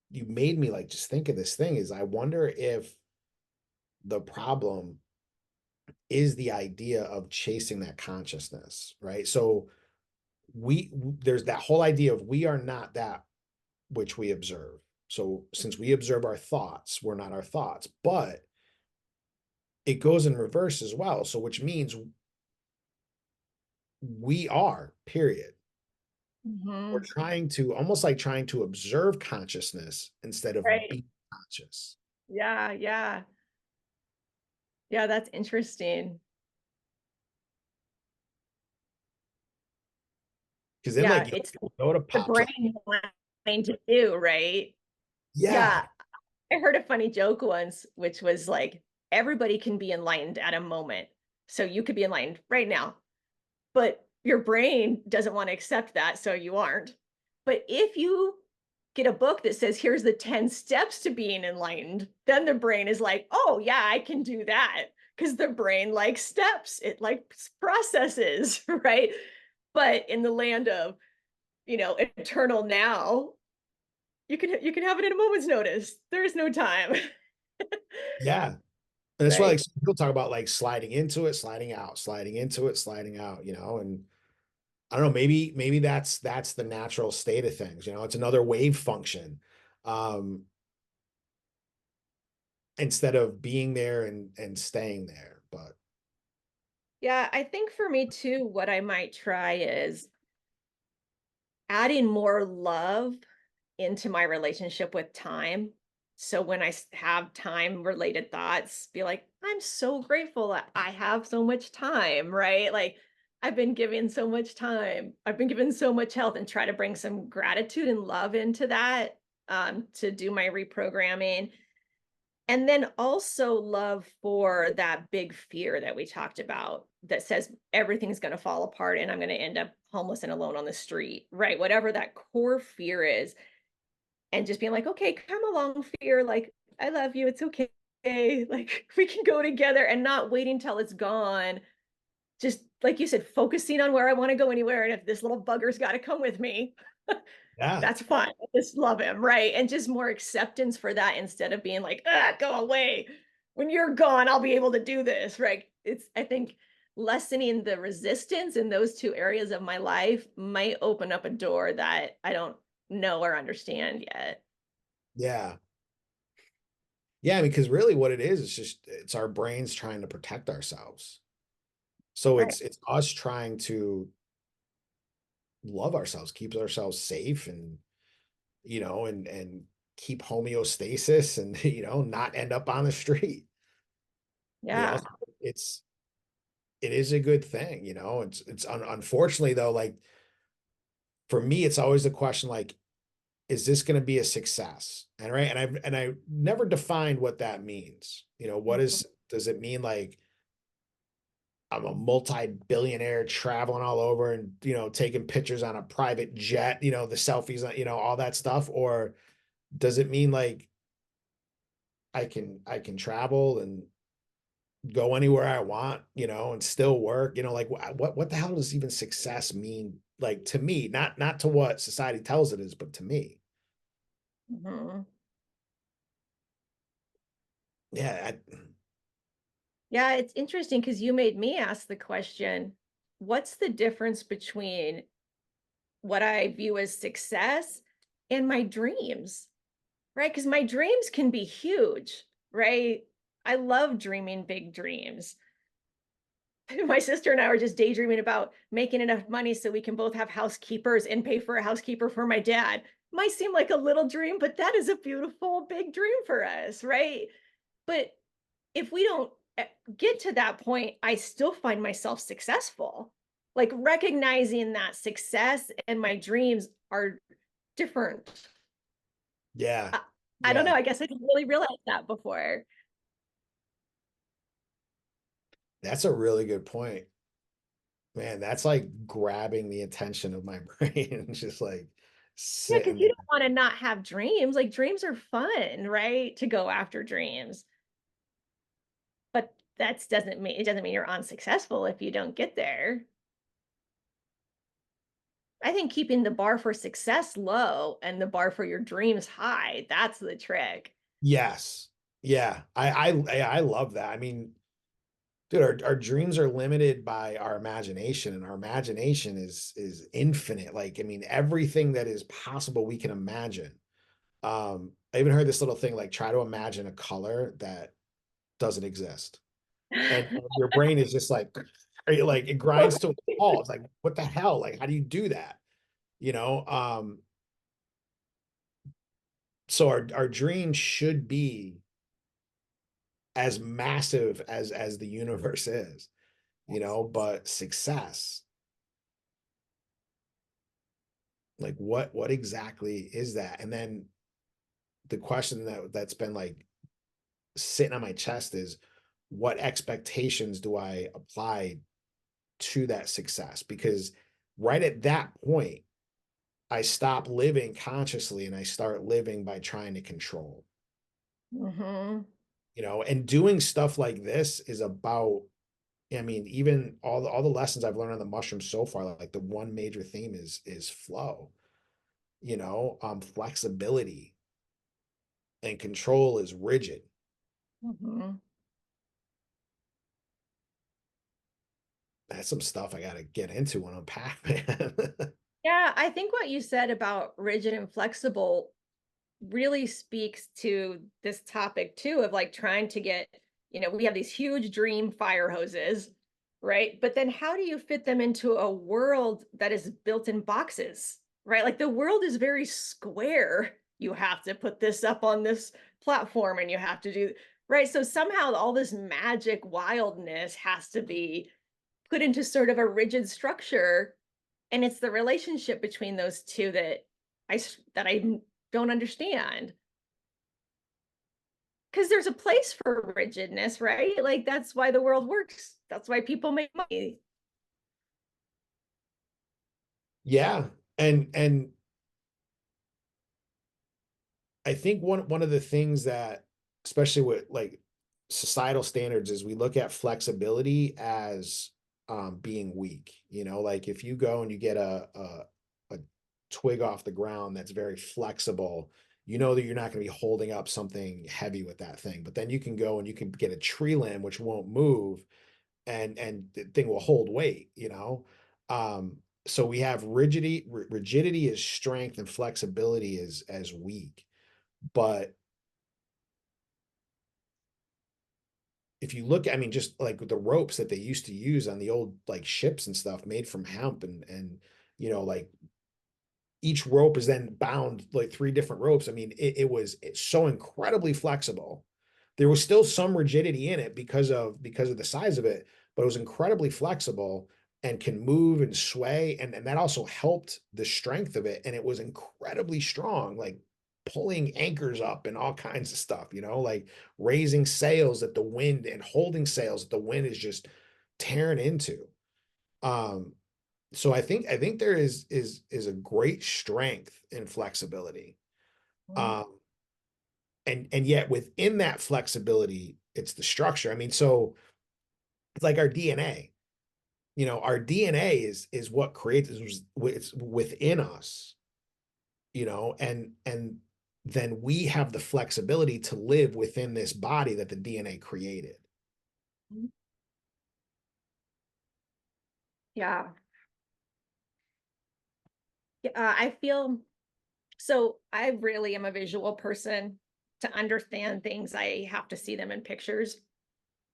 [SPEAKER 2] you made me like just think of this thing is I wonder if the problem is the idea of chasing that consciousness, right? So there's that whole idea of we are not that which we observe. So since we observe our thoughts, we're not our thoughts, but it goes in reverse as well. So which means we are, period. We're
[SPEAKER 1] Mhm.
[SPEAKER 2] trying to almost like trying to observe consciousness instead of
[SPEAKER 1] Right.
[SPEAKER 2] be conscious.
[SPEAKER 1] Yeah, yeah. Yeah, that's interesting.
[SPEAKER 2] Because then
[SPEAKER 1] Yeah,
[SPEAKER 2] like
[SPEAKER 1] it's
[SPEAKER 2] Yoda
[SPEAKER 1] the
[SPEAKER 2] pops up.
[SPEAKER 1] brain wanting to do, right?
[SPEAKER 2] Yeah.
[SPEAKER 1] Yeah, I heard a funny joke once, which was like, everybody can be enlightened at a moment. So you could be enlightened right now, but your brain doesn't want to accept that, so you aren't. But if you get a book that says, here's the 10 steps to being enlightened, then the brain is like, oh, yeah, I can do that. Because the brain likes steps, it likes processes, right? But in the land of, eternal now, you can have it in a moment's notice. There is no time.
[SPEAKER 2] Yeah. And that's why like
[SPEAKER 1] Right.
[SPEAKER 2] some people talk about like sliding into it, sliding out, sliding into it, sliding out, and I don't know, maybe that's the natural state of things, it's another wave function. Um, instead of being there and staying there. But
[SPEAKER 1] Yeah, I think for me too, what I might try is adding more love into my relationship with time. So when I have time related thoughts, be like, I'm so grateful that I have so much time, right? Like, I've been given so much time. I've been given so much health, and try to bring some gratitude and love into that, to do my reprogramming. And then also love for that big fear that we talked about that says everything's going to fall apart and I'm going to end up homeless and alone on the street, right? Whatever that core fear is, and just being like, okay, come along, fear. Like, I love you. It's okay. Like, we can go together, and not waiting till it's gone. Just like you said, focusing on where I want to go anywhere. And if this little bugger's got to come with me,
[SPEAKER 2] yeah,
[SPEAKER 1] that's fine. I just love him. Right. And just more acceptance for that, instead of being like, go away. When you're gone, I'll be able to do this. Right. I think lessening the resistance in those two areas of my life might open up a door that I don't know or understand yet.
[SPEAKER 2] yeah, yeah. Because really, what it is just it's our brains trying to protect ourselves. So
[SPEAKER 1] Right.
[SPEAKER 2] it's us trying to love ourselves, keep ourselves safe, and and keep homeostasis, and not end up on the street. You know,
[SPEAKER 1] Yeah.
[SPEAKER 2] it's it is a good thing. Unfortunately though, like for me, it's always the question like, is this going to be a success? And right, and I never defined what that means. What
[SPEAKER 1] Mhm.
[SPEAKER 2] does it mean like I'm a multi-billionaire traveling all over and taking pictures on a private jet, the selfies, all that stuff? Or does it mean like I can travel and go anywhere I want, and still work, like what the hell does even success mean? Like to me, not to what society tells it is, but to me.
[SPEAKER 1] Mhm.
[SPEAKER 2] Yeah,
[SPEAKER 1] Yeah, it's interesting because you made me ask the question, what's the difference between what I view as success and my dreams, right? Because my dreams can be huge, right? I love dreaming big dreams. My sister and I were just daydreaming about making enough money so we can both have housekeepers and pay for a housekeeper for my dad. Might seem like a little dream, but that is a beautiful big dream for us, right? But if we don't get to that point, I still find myself successful. Like recognizing that success and my dreams are different.
[SPEAKER 2] Yeah.
[SPEAKER 1] I, I don't
[SPEAKER 2] Yeah.
[SPEAKER 1] know. I guess I didn't really realize that before.
[SPEAKER 2] That's a really good point. Man, that's like grabbing the attention of my brain, just like
[SPEAKER 1] Yeah, because
[SPEAKER 2] sitting
[SPEAKER 1] you
[SPEAKER 2] there.
[SPEAKER 1] don't want to not have dreams. Like dreams are fun, right? To go after dreams. But that doesn't mean it doesn't mean you're unsuccessful if you don't get there. I think keeping the bar for success low and the bar for your dreams high, that's the trick.
[SPEAKER 2] Yes. Yeah. I love that. I mean, dude, our dreams are limited by our imagination, and our imagination is infinite. Like, I mean, everything that is possible we can imagine. I even heard this little thing like try to imagine a color that doesn't exist. And your brain is just like, are you like it grinds to a halt. It's like, what the hell? Like, how do you do that? You know? So our dream should be as massive as the universe is, but success, like what exactly is that? And then the question that's been like sitting on my chest is what expectations do I apply to that success? Because right at that point, I stop living consciously and I start living by trying to control,
[SPEAKER 1] Hmm.
[SPEAKER 2] and doing stuff like this is about, I mean, even all the lessons I've learned on the mushroom so far, like the one major theme is flow, flexibility, and control is rigid.
[SPEAKER 1] Hmm.
[SPEAKER 2] That's some stuff I gotta get into and unpack, man.
[SPEAKER 1] Yeah, I think what you said about rigid and flexible really speaks to this topic too of like trying to get, we have these huge dream fire hoses, right? But then how do you fit them into a world that is built in boxes, right? Like the world is very square. You have to put this up on this platform and you have to do, right? So somehow all this magic wildness has to be put into sort of a rigid structure, and it's the relationship between those two that I don't understand. Because there's a place for rigidness, right? Like that's why the world works. That's why people make money.
[SPEAKER 2] Yeah. And I think one of the things that, especially with like societal standards, is we look at flexibility as being weak. Like if you go and you get a twig off the ground that's very flexible, you know that you're not going to be holding up something heavy with that thing. But then you can go and you can get a tree limb which won't move, and the thing will hold weight. So we have rigidity is strength and flexibility is as weak. But if you look, I mean, just like the ropes that they used to use on the old like ships and stuff made from hemp, and like each rope is then bound like three different ropes. I mean, it's so incredibly flexible. There was still some rigidity in it because of the size of it, but it was incredibly flexible and can move and sway, and that also helped the strength of it. And it was incredibly strong, like pulling anchors up and all kinds of stuff, like raising sails that the wind and holding sails that the wind is just tearing into. Um, so I think there is a great strength in flexibility.
[SPEAKER 1] Mhm.
[SPEAKER 2] Um, and yet within that flexibility, it's the structure. I mean, so it's like our DNA. Our DNA is what creates, it's within us, and then we have the flexibility to live within this body that the DNA created.
[SPEAKER 1] Yeah. I feel so I really am a visual person. To understand things, I have to see them in pictures.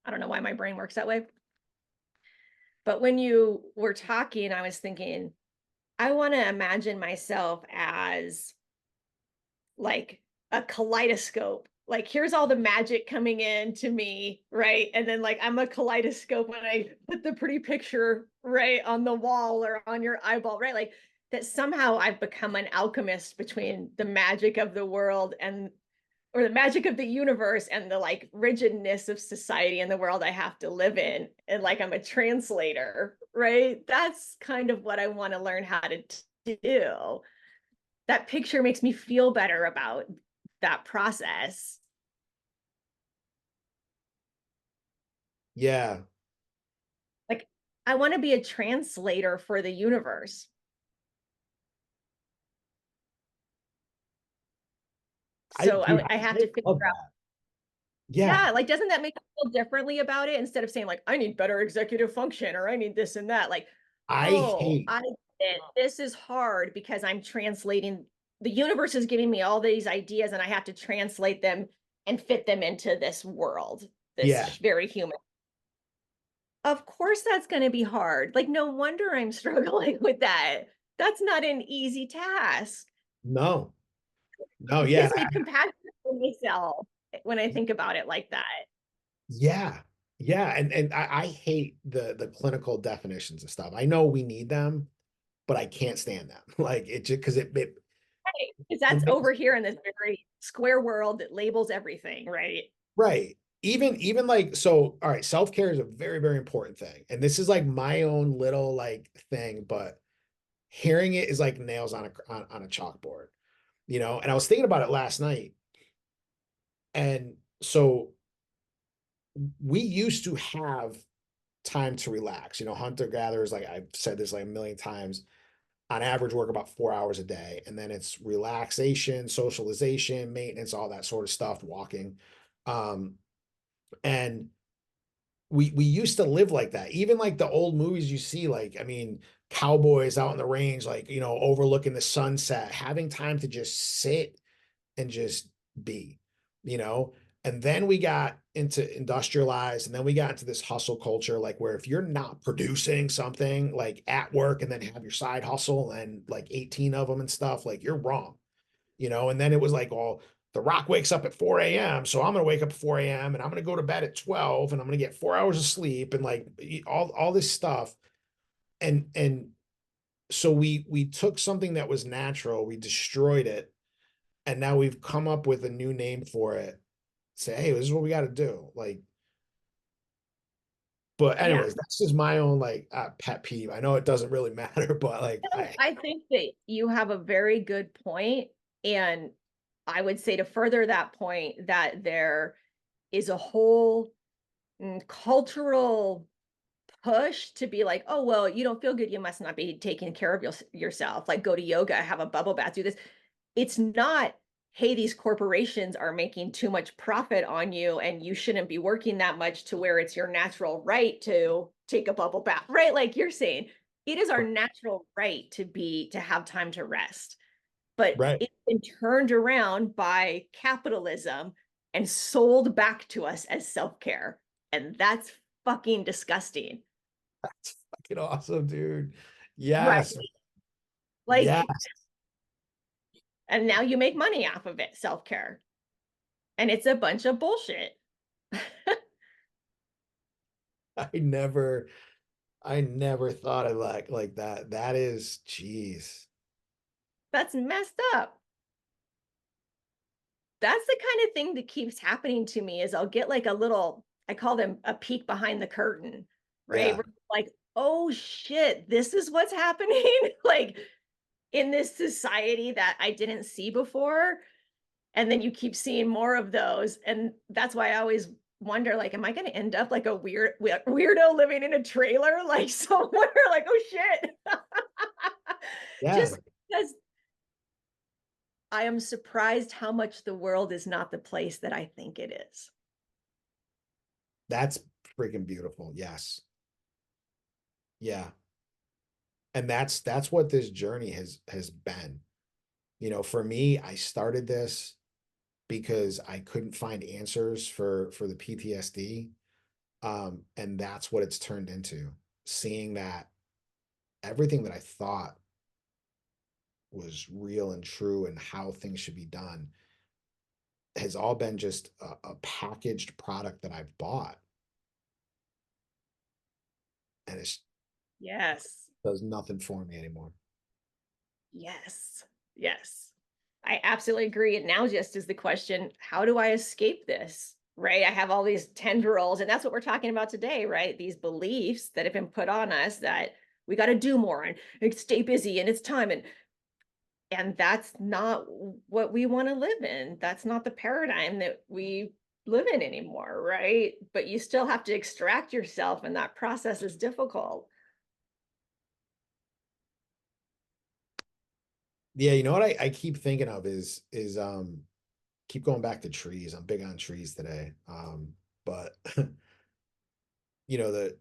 [SPEAKER 1] I don't know why my brain works that way. But when you were talking, I was thinking, I want to imagine myself as like a kaleidoscope. Like here's all the magic coming in to me, right? And then like I'm a kaleidoscope when I put the pretty picture right on the wall or on your eyeball, right? Like that somehow I've become an alchemist between the magic of the world and or the magic of the universe and the like rigidness of society and the world I have to live in. And like I'm a translator, right? That's kind of what I want to learn how to do. That picture makes me feel better about that process.
[SPEAKER 2] Yeah.
[SPEAKER 1] Like I want to be a translator for the universe. So
[SPEAKER 2] Dude,
[SPEAKER 1] I have
[SPEAKER 2] I
[SPEAKER 1] to figure
[SPEAKER 2] love
[SPEAKER 1] out,
[SPEAKER 2] that. Yeah.
[SPEAKER 1] yeah, like doesn't that make you feel differently about it instead of saying like I need better executive function or I need this and that? Like,
[SPEAKER 2] I
[SPEAKER 1] oh,
[SPEAKER 2] hate,
[SPEAKER 1] I get it. This is hard because I'm translating the universe is giving me all these ideas and I have to translate them and fit them into this world,
[SPEAKER 2] yeah,
[SPEAKER 1] this very human. Of course that's going to be hard. Like no wonder I'm struggling with that. That's not an easy task.
[SPEAKER 2] no, no,
[SPEAKER 1] It
[SPEAKER 2] yeah,
[SPEAKER 1] gives me compassion for myself when I think about it like that.
[SPEAKER 2] yeah, yeah. And I hate the clinical definitions of stuff. I know we need them, but I can't stand them. Like it just because
[SPEAKER 1] Right. Because
[SPEAKER 2] it
[SPEAKER 1] that's
[SPEAKER 2] makes
[SPEAKER 1] over here in this very square world that labels everything, right?
[SPEAKER 2] right. Even like so, all right, self-care is a very, very important thing. And this is like my own little like thing, but hearing it is like nails on a chalkboard, you know. And I was thinking about it last night. And so we used to have time to relax. You know, hunter gatherers, like I've said this like a million times, on average work about 4 hours a day. And then it's relaxation, socialization, maintenance, all that sort of stuff, walking. Um, and we used to live like that. Even like the old movies you see, like, I mean, cowboys out in the range, like, you know, overlooking the sunset, having time to just sit and just be, you know. And then we got into industrialized, and then we got into this hustle culture, like where if you're not producing something like at work and then have your side hustle and like 18 of them and stuff, like you're wrong, you know. And then it was like, well, the Rock wakes up at 4 a.m. So I'm gonna wake up at 4 a.m. and I'm gonna go to bed at 12 and I'm gonna get 4 hours of sleep and like all this stuff. And so we took something that was natural, we destroyed it, and now we've come up with a new name for it. Say, hey, this is what we got to do. Like, but
[SPEAKER 1] Yeah.
[SPEAKER 2] anyways, that's just my own like pet peeve. I know it doesn't really matter, but like,
[SPEAKER 1] I think that you have a very good point. And I would say to further that point, that there is a whole cultural push to be like, oh, well, you don't feel good. You must not be taking care of yourself. Like, go to yoga, have a bubble bath, do this. It's not, hey, these corporations are making too much profit on you and you shouldn't be working that much to where it's your natural right to take a bubble bath, right? Like you're saying, it is our natural right to have time to rest. But
[SPEAKER 2] right.
[SPEAKER 1] it's been turned around by capitalism and sold back to us as self-care. And that's fucking disgusting.
[SPEAKER 2] That's fucking awesome, dude.
[SPEAKER 1] Right.
[SPEAKER 2] Yes.
[SPEAKER 1] Like,
[SPEAKER 2] Yes.
[SPEAKER 1] and now you make money off of it, self-care. And it's a bunch of bullshit.
[SPEAKER 2] I never, I never thought of like that. That is, geez.
[SPEAKER 1] That's messed up. That's the kind of thing that keeps happening to me is I'll get like a little, I call them a peek behind the curtain, right?
[SPEAKER 2] Yeah.
[SPEAKER 1] Where like, oh shit, this is what's happening like in this society that I didn't see before. And then you keep seeing more of those. And that's why I always wonder, like, am I going to end up like a weirdo living in a trailer, like somewhere like, oh shit.
[SPEAKER 2] Yeah.
[SPEAKER 1] Just because I am surprised how much the world is not the place that I think it is.
[SPEAKER 2] That's freaking beautiful. Yes. Yeah. And that's what this journey has been. You know, for me, I started this because I couldn't find answers for the PTSD. And that's what it's turned into. Seeing that everything that I thought was real and true and how things should be done has all been just a packaged product that I've bought, and it
[SPEAKER 1] Yes.
[SPEAKER 2] does nothing for me anymore.
[SPEAKER 1] Yes. Yes. I absolutely agree. And now just is the question, how do I escape this? Right? I have all these tendrils, and that's what we're talking about today, right? These beliefs that have been put on us that we got to do more and stay busy and it's time and that's not what we want to live in. That's not the paradigm that we live in anymore, right? But you still have to extract yourself, and that process is difficult.
[SPEAKER 2] Yeah, you know what I keep thinking of is keep going back to trees. I'm big on trees today. But you know, the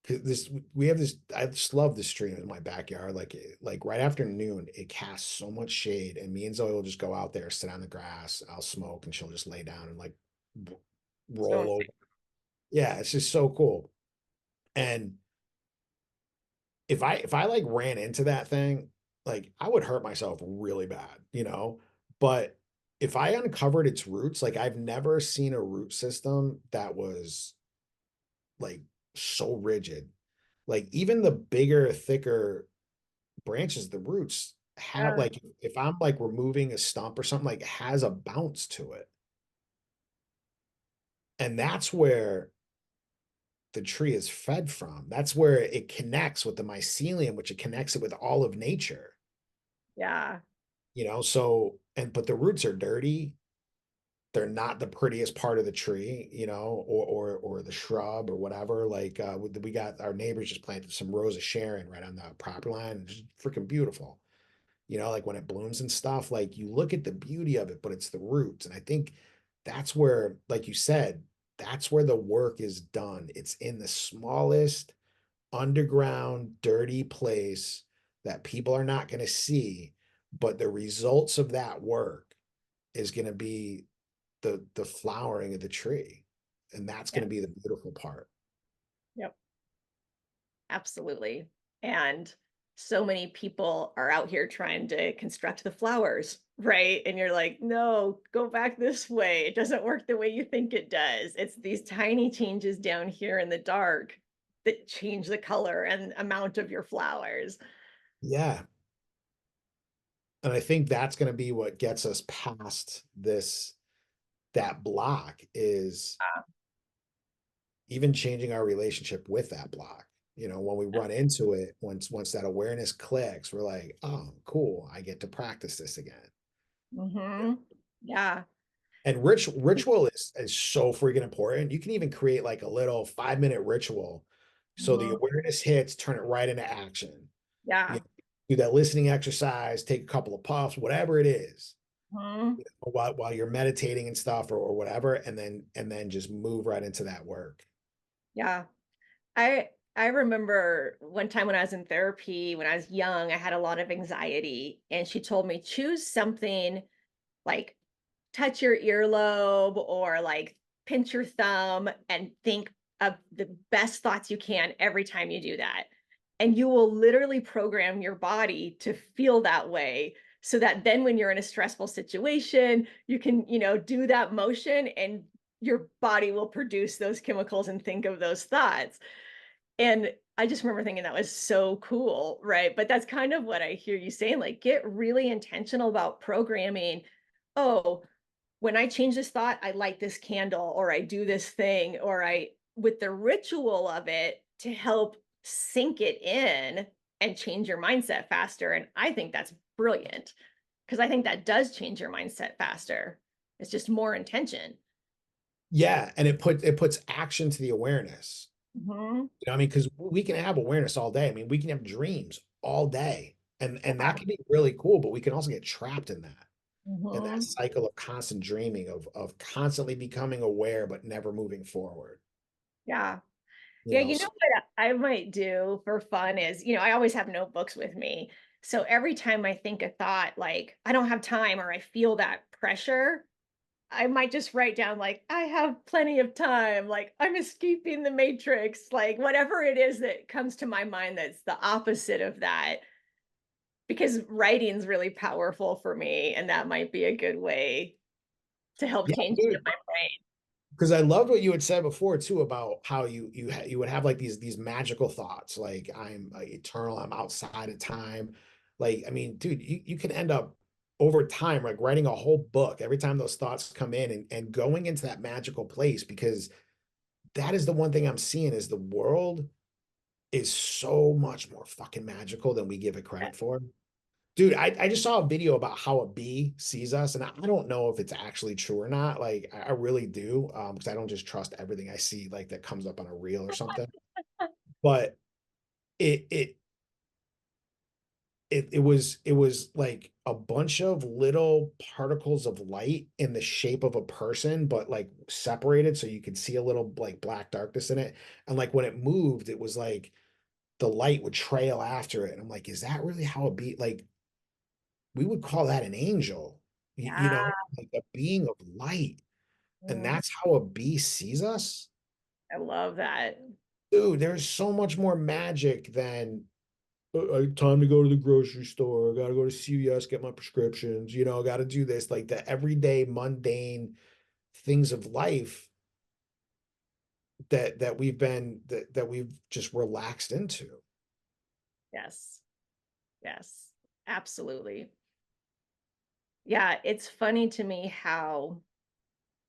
[SPEAKER 2] 'cause this we have this I just love this stream in my backyard. Like right after noon, it casts so much shade, and me and Zoe will just go out there, sit on the grass, I'll smoke, and she'll just lay down and like
[SPEAKER 1] So
[SPEAKER 2] roll over. Yeah, it's just so cool. And if I like ran into that thing, like I would hurt myself really bad, you know? But if I uncovered its roots, like I've never seen a root system that was like so rigid. Like even the bigger, thicker branches, the roots have
[SPEAKER 1] yeah,
[SPEAKER 2] like if I'm like removing a stump or something, like it has a bounce to it. And that's where the tree is fed from. That's where it connects with the mycelium, which it connects it with all of nature.
[SPEAKER 1] yeah,
[SPEAKER 2] You know, so and but the roots are dirty. They're not the prettiest part of the tree, you know, or the shrub or whatever. Like we got our neighbors just planted some Rosa Sharon right on the property line. It's freaking beautiful. You know, like when it blooms and stuff, like you look at the beauty of it, but it's the roots. And I think that's where, like you said, that's where the work is done. It's in the smallest underground, dirty place that people are not going to see, but the results of that work is going to be the flowering of the tree, and that's
[SPEAKER 1] yeah,
[SPEAKER 2] going to be the beautiful part.
[SPEAKER 1] yep, absolutely. And so many people are out here trying to construct the flowers, right? And you're like, no, go back this way. It doesn't work the way you think it does. It's these tiny changes down here in the dark that change the color and amount of your flowers.
[SPEAKER 2] Yeah, and I think that's going to be what gets us past this that block is even changing our relationship with that block. You know, when we run into it, once that awareness clicks, we're like, oh, cool, I get to practice this again.
[SPEAKER 1] Mm-hmm. Yeah.
[SPEAKER 2] And ritual is so freaking important. You can even create like a little 5 minute ritual. So the
[SPEAKER 1] Mhm.
[SPEAKER 2] awareness hits, turn it right into action. You
[SPEAKER 1] Yeah.
[SPEAKER 2] do that listening exercise, take a couple of puffs, whatever it is,
[SPEAKER 1] Mhm.
[SPEAKER 2] while you're meditating and stuff or whatever, and then just move right into that work.
[SPEAKER 1] Yeah. I remember one time when I was in therapy, when I was young, I had a lot of anxiety, and she told me, choose something like touch your earlobe or like pinch your thumb and think of the best thoughts you can every time you do that. And you will literally program your body to feel that way so that then when you're in a stressful situation, you can, do that motion and your body will produce those chemicals and think of those thoughts. And I just remember thinking that was so cool, right? But that's kind of what I hear you saying, like, get really intentional about programming. Oh, when I change this thought, I light this candle or I do this thing or I with the ritual of it to help sink it in and change your mindset faster. And I think that's brilliant because I think that does change your mindset faster. It's just more intention.
[SPEAKER 2] Yeah, and it puts action to the awareness.
[SPEAKER 1] Mhm.
[SPEAKER 2] You know, what I mean, because we can have awareness all day. I mean, we can have dreams all day, and that
[SPEAKER 1] Yeah.
[SPEAKER 2] can be really cool, but we can also get trapped in that
[SPEAKER 1] Mhm.
[SPEAKER 2] cycle of constant dreaming, of constantly becoming aware but never moving forward.
[SPEAKER 1] Yeah.
[SPEAKER 2] you
[SPEAKER 1] Yeah,
[SPEAKER 2] know,
[SPEAKER 1] you know
[SPEAKER 2] so
[SPEAKER 1] what I might do for fun is, I always have notebooks with me. So every time I think a thought like I don't have time or I feel that pressure, I might just write down like I have plenty of time, like I'm escaping the matrix, like whatever it is that comes to my mind that's the opposite of that. Because writing's really powerful for me and that might be a good way to help
[SPEAKER 2] yeah,
[SPEAKER 1] change it in
[SPEAKER 2] dude.
[SPEAKER 1] my brain.
[SPEAKER 2] Because I loved what you had said before too about how you would have like these magical thoughts like I'm eternal, I'm outside of time. Like I mean, dude, you can end up over time like writing a whole book every time those thoughts come in and going into that magical place because that is the one thing I'm seeing is the world is so much more fucking magical than we give it credit for. Dude, I just saw a video about how a bee sees us, and I don't know if it's actually true or not. Like, I really do, because I don't just trust everything I see, like that comes up on a reel or something. But it it it was like a bunch of little particles of light in the shape of a person, but like separated so you could see a little like black darkness in it. And like when it moved, it was like the light would trail after it. And I'm like, is that really how a bee like we would call that an angel, you
[SPEAKER 1] Yeah.
[SPEAKER 2] know, like a being of light. And
[SPEAKER 1] Mm,
[SPEAKER 2] that's how a bee sees us.
[SPEAKER 1] I love that.
[SPEAKER 2] Dude, there's so much more magic than time to go to the grocery store. I got to go to CVS, get my prescriptions. I got to do this. Like the everyday mundane things of life that we've just relaxed into.
[SPEAKER 1] Yes. Yes. Absolutely. Yeah, it's funny to me how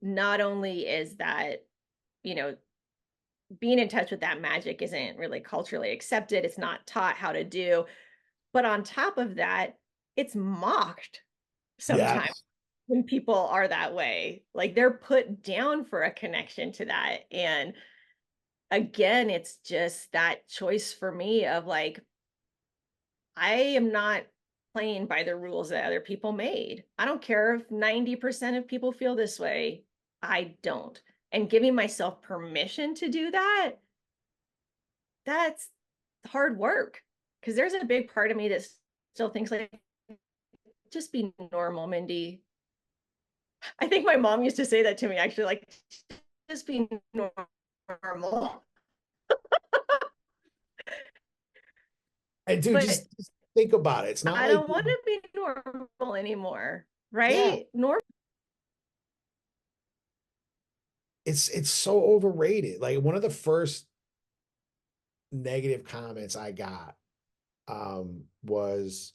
[SPEAKER 1] not only is that, you know, being in touch with that magic isn't really culturally accepted, it's not taught how to do, but on top of that, it's mocked sometimes
[SPEAKER 2] Yes.
[SPEAKER 1] when people are that way. Like they're put down for a connection to that. And again, it's just that choice for me of like, I am not playing by the rules that other people made. I don't care if 90% of people feel this way. I don't. And giving myself permission to do that, that's hard work. Because there's a big part of me that still thinks like, just be normal, Mindy. I think my mom used to say that to me actually, like, just be normal.
[SPEAKER 2] And dude,
[SPEAKER 1] But
[SPEAKER 2] just think about it. It's not
[SPEAKER 1] I
[SPEAKER 2] like,
[SPEAKER 1] don't want to be normal anymore,
[SPEAKER 2] yeah,
[SPEAKER 1] right? Normal.
[SPEAKER 2] it's so overrated. Like one of the first negative comments I got was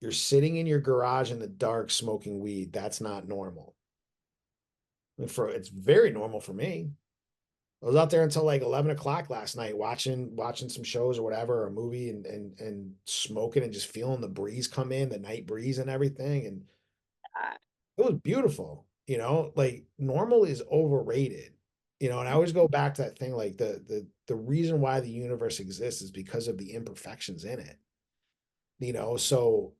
[SPEAKER 2] you're sitting in your garage in the dark smoking weed. That's not normal. It's very normal for me. I was out there until like 11 o'clock last night watching some shows or whatever, or a movie and smoking and just feeling the breeze come in, the night breeze and everything. And it was beautiful, like normal is overrated, and I always go back to that thing like the reason why the universe exists is because of the imperfections in it. So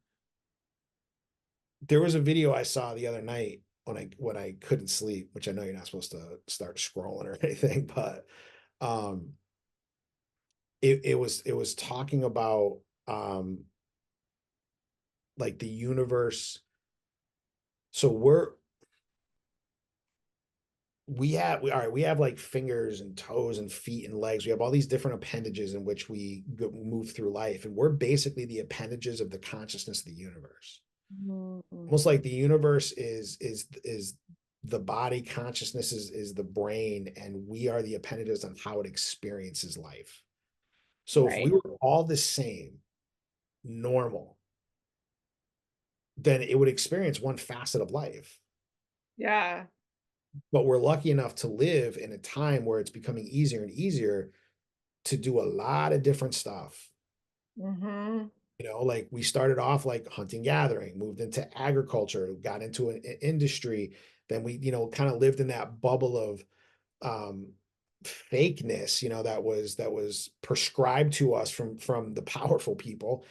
[SPEAKER 2] there was a video I saw the other night when I couldn't sleep, which I know you're not supposed to start scrolling or anything, but um it was talking about um like the universe. So all right, we have like fingers and toes and feet and legs. We have all these different appendages in which we move through life, and we're basically the appendages of the consciousness of the universe.
[SPEAKER 1] Mm,
[SPEAKER 2] Almost like the universe is the body, consciousness is the brain, and we are the appendages on how it experiences life. So if we
[SPEAKER 1] right.
[SPEAKER 2] were all the same, normal, then it would experience one facet of life.
[SPEAKER 1] Yeah.
[SPEAKER 2] But we're lucky enough to live in a time where it's becoming easier and easier to do a lot of different stuff.
[SPEAKER 1] Mm-hmm.
[SPEAKER 2] Like we started off like hunting gathering, moved into agriculture, got into an industry, then we, kind of lived in that bubble of um fakeness, that was prescribed to us from the powerful people,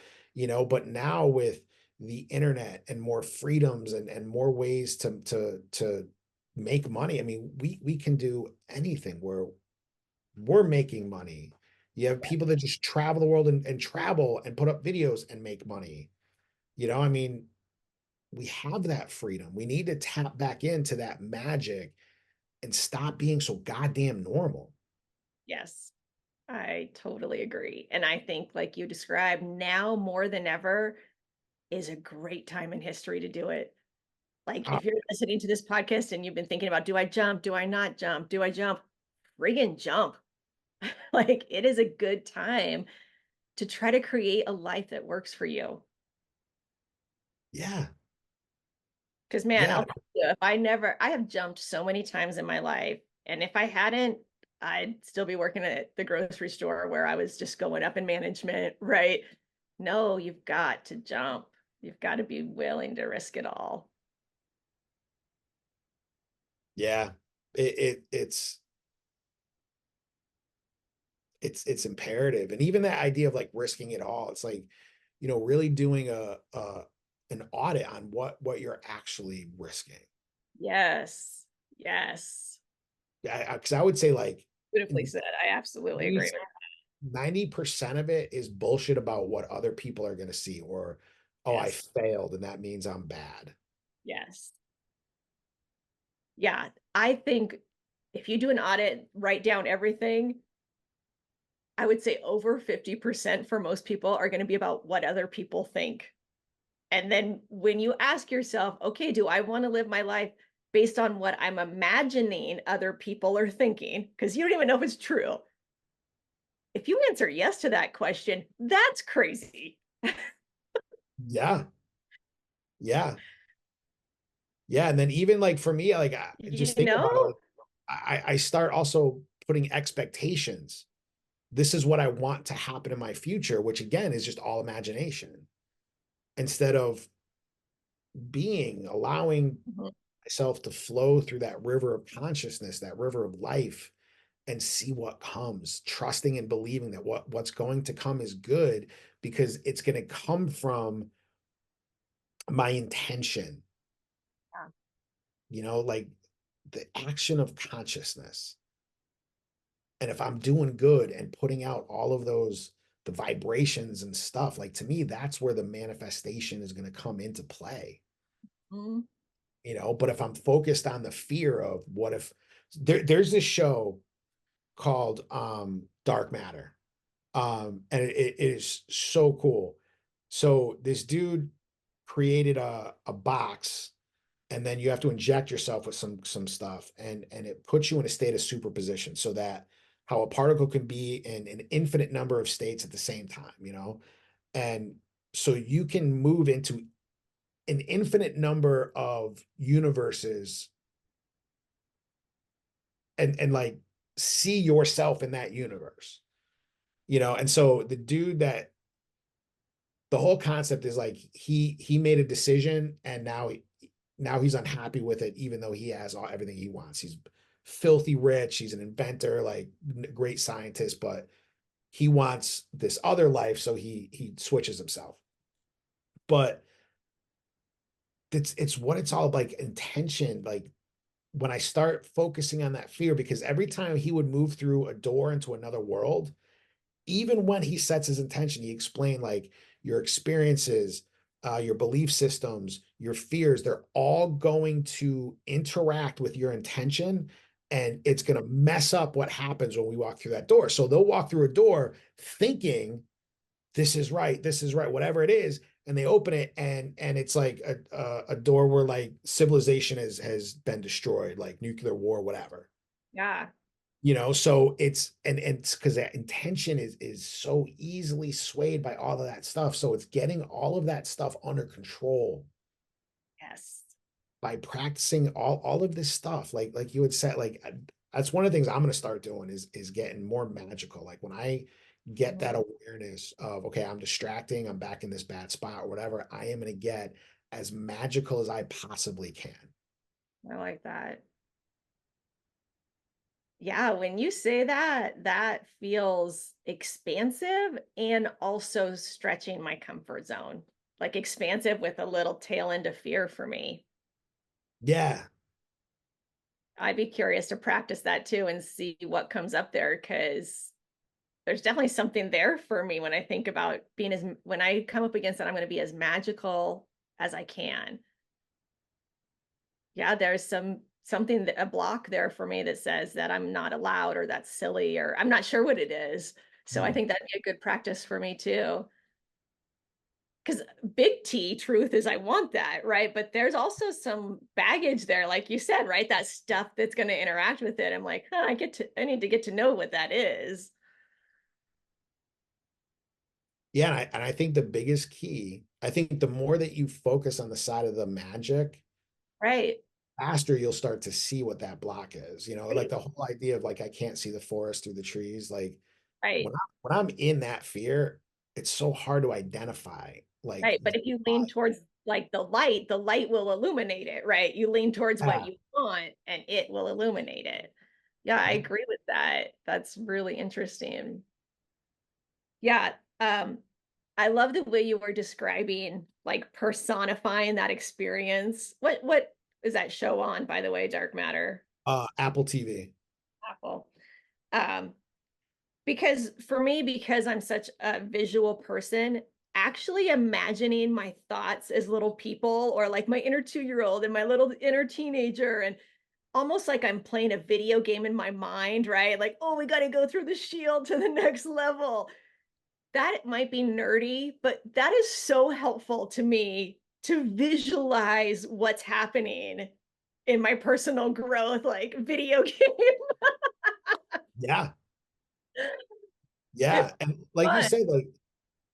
[SPEAKER 2] but now with the internet and more freedoms and more ways to make money. I mean, we can do anything. we're making money. You have people that just travel the world and travel and put up videos and make money. I mean, we have that freedom. We need to tap back into that magic and stop being so goddamn normal.
[SPEAKER 1] Yes, I totally agree. And I think, like you described, now more than ever is a great time in history to do it. Like,
[SPEAKER 2] Uh,
[SPEAKER 1] if you're listening to this podcast and you've been thinking about, do I jump? Do I not jump? Do I jump? Friggin' jump. Like, it is a good time to try to create a life that works for you.
[SPEAKER 2] yeah,
[SPEAKER 1] Because, man,
[SPEAKER 2] yeah,
[SPEAKER 1] I'll tell you, I have jumped so many times in my life. And if I hadn't, I'd still be working at the grocery store where I was just going up in management, right? No, you've got to jump. You've got to be willing to risk it all.
[SPEAKER 2] yeah. It's imperative. And even that idea of like risking it all, it's like, really doing a an audit on what you're actually risking.
[SPEAKER 1] Yes. Yes.
[SPEAKER 2] Yeah, because I would say like
[SPEAKER 1] Beautifully said. I absolutely agree with
[SPEAKER 2] 90% of it is bullshit about what other people are going to see, or, oh, I
[SPEAKER 1] yes.
[SPEAKER 2] failed and that means I'm bad.
[SPEAKER 1] Yes. Yeah. I think if you do an audit, write down everything, I would say over 50% for most people are going to be about what other people think. And then when you ask yourself, okay, do I want to live my life based on what I'm imagining other people are thinking? Because you don't even know if it's true. If you answer yes to that question, that's crazy.
[SPEAKER 2] Yeah. Yeah. Yeah. And then even like for me, like
[SPEAKER 1] You
[SPEAKER 2] just think
[SPEAKER 1] know?
[SPEAKER 2] about it. Like, I start also putting expectations. This is what I want to happen in my future, which again is just all imagination. Instead of allowing
[SPEAKER 1] Mhm.
[SPEAKER 2] myself to flow through that river of consciousness, that river of life, and see what comes, trusting and believing that what's going to come is good because it's going to come from my intention,
[SPEAKER 1] Yeah.
[SPEAKER 2] like the action of consciousness. And if I'm doing good and putting out all of the vibrations and stuff, like to me, that's where the manifestation is going to come into play.
[SPEAKER 1] Mhm.
[SPEAKER 2] But if I'm focused on the fear of what if there's this show called Dark Matter. And it is so cool. So this dude created a box, and then you have to inject yourself with some stuff, and it puts you in a state of superposition so that how a particle can be in an infinite number of states at the same time. And so you can move into an infinite number of universes and like see yourself in that universe. And so the dude that the whole concept is like he made a decision, and now he's unhappy with it, even though he has everything he wants. He's filthy rich, he's an inventor, like great scientist, but he wants this other life, so he switches himself. But it's what it's all like, intention. Like when I start focusing on that fear, because every time he would move through a door into another world, even when he sets his intention, he explained like your experiences, your belief systems, your fears, they're all going to interact with your intention, and it's going to mess up what happens when we walk through that door. So they'll walk through a door thinking this is right, whatever it is, and they open it, and it's like a door where like civilization has been destroyed, like nuclear war, whatever.
[SPEAKER 1] Yeah.
[SPEAKER 2] So and it's because that intention is so easily swayed by all of that stuff. So it's getting all of that stuff under control
[SPEAKER 1] Yes.
[SPEAKER 2] by practicing all of this stuff. Like you had said, like that's one of the things I'm going to start doing is getting more magical. Like when I get
[SPEAKER 1] Mhm.
[SPEAKER 2] that awareness of, okay, I'm distracting, I'm back in this bad spot or whatever, I am going to get as magical as I possibly can.
[SPEAKER 1] I like that. Yeah, when you say that, that feels expansive and also stretching my comfort zone. Like expansive with a little tail end of fear for me.
[SPEAKER 2] Yeah.
[SPEAKER 1] I'd be curious to practice that too and see what comes up there, because there's definitely something there for me when I think about being as when I come up against it, I'm going to be as magical as I can. Yeah, there's something that a block there for me that says that I'm not allowed or that's silly or I'm not sure what it is. So I
[SPEAKER 2] Hmm.
[SPEAKER 1] think that'd be a good practice for me too. Because big T truth is I want that, right? But there's also some baggage there, like you said, right? That stuff that's going to interact with it. I'm like, huh, I need to get to know what that is.
[SPEAKER 2] Yeah, and I think the biggest key, I think the more that you focus on the side of the magic,
[SPEAKER 1] Right.
[SPEAKER 2] faster you'll start to see what that block is. Like
[SPEAKER 1] Right.
[SPEAKER 2] the whole idea of like I can't see the forest through the trees. Like
[SPEAKER 1] Right.
[SPEAKER 2] when I'm in that fear, it's so hard to identify like
[SPEAKER 1] Right. But if you lean towards like the light will illuminate it, right? You lean towards what
[SPEAKER 2] yeah,
[SPEAKER 1] you want and it will illuminate it. Yeah, I
[SPEAKER 2] yeah.
[SPEAKER 1] agree with that. That's really interesting. Yeah. I love the way you were describing like personifying that experience. What is that show on, by the way, Dark Matter?
[SPEAKER 2] Apple TV.
[SPEAKER 1] Apple. Um, because for me, because I'm such a visual person, actually imagining my thoughts as little people or like my inner 2-year-old and my little inner teenager and almost like I'm playing a video game in my mind, right? Like, oh, we got to go through the shield to the next level. That might be nerdy, but that is so helpful to me to visualize what's happening in my personal growth, like video game.
[SPEAKER 2] Yeah,
[SPEAKER 1] It's
[SPEAKER 2] yeah. And like you
[SPEAKER 1] fun.
[SPEAKER 2] said, like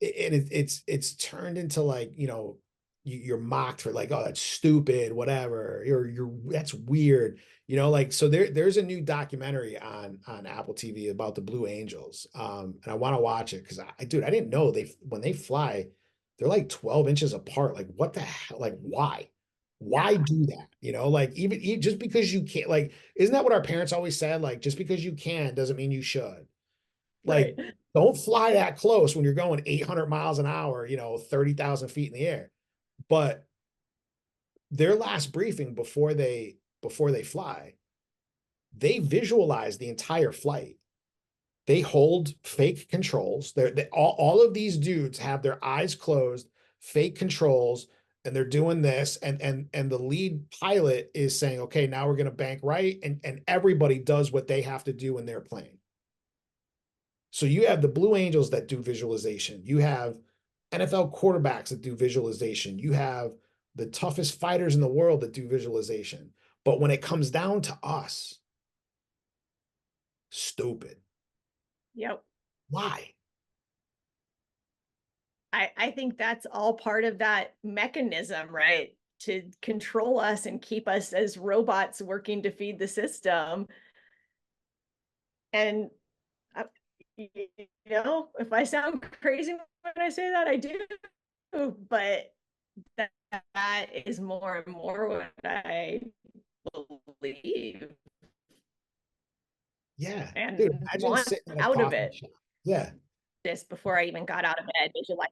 [SPEAKER 2] it's turned into like, you're mocked for like, oh, that's stupid, whatever. You're that's weird. Like so there's a new documentary on Apple TV about the Blue Angels. And I want to watch it because dude, I didn't know they when they fly, they're like 12 inches apart. Like what the hell? Like why? Why
[SPEAKER 1] Yeah,
[SPEAKER 2] do that? Like even just because you can't, like, isn't that what our parents always said? Like just because you can doesn't mean you should.
[SPEAKER 1] right.
[SPEAKER 2] Like, don't fly that close when you're going 800 miles an hour, 30,000 feet in the air. But their last briefing before they fly, they visualize the entire flight. They hold fake controls. All of these dudes have their eyes closed, fake controls, and they're doing this. And the lead pilot is saying, okay, now we're going to bank right. And everybody does what they have to do in their plane. So you have the Blue Angels that do visualization. You have NFL quarterbacks that do visualization. You have the toughest fighters in the world that do visualization. But when it comes down to us, stupid.
[SPEAKER 1] Yep.
[SPEAKER 2] Why?
[SPEAKER 1] I think that's all part of that mechanism, right? To control us and keep us as robots working to feed the system. And uh, if I sound crazy when I say that, I do, but that, that is more and more what I believe
[SPEAKER 2] Yeah. Dude,
[SPEAKER 1] and
[SPEAKER 2] imagine
[SPEAKER 1] want
[SPEAKER 2] sitting at a
[SPEAKER 1] out of
[SPEAKER 2] coffee
[SPEAKER 1] it.
[SPEAKER 2] shop. Yeah.
[SPEAKER 1] This before I even got out of bed, visualize.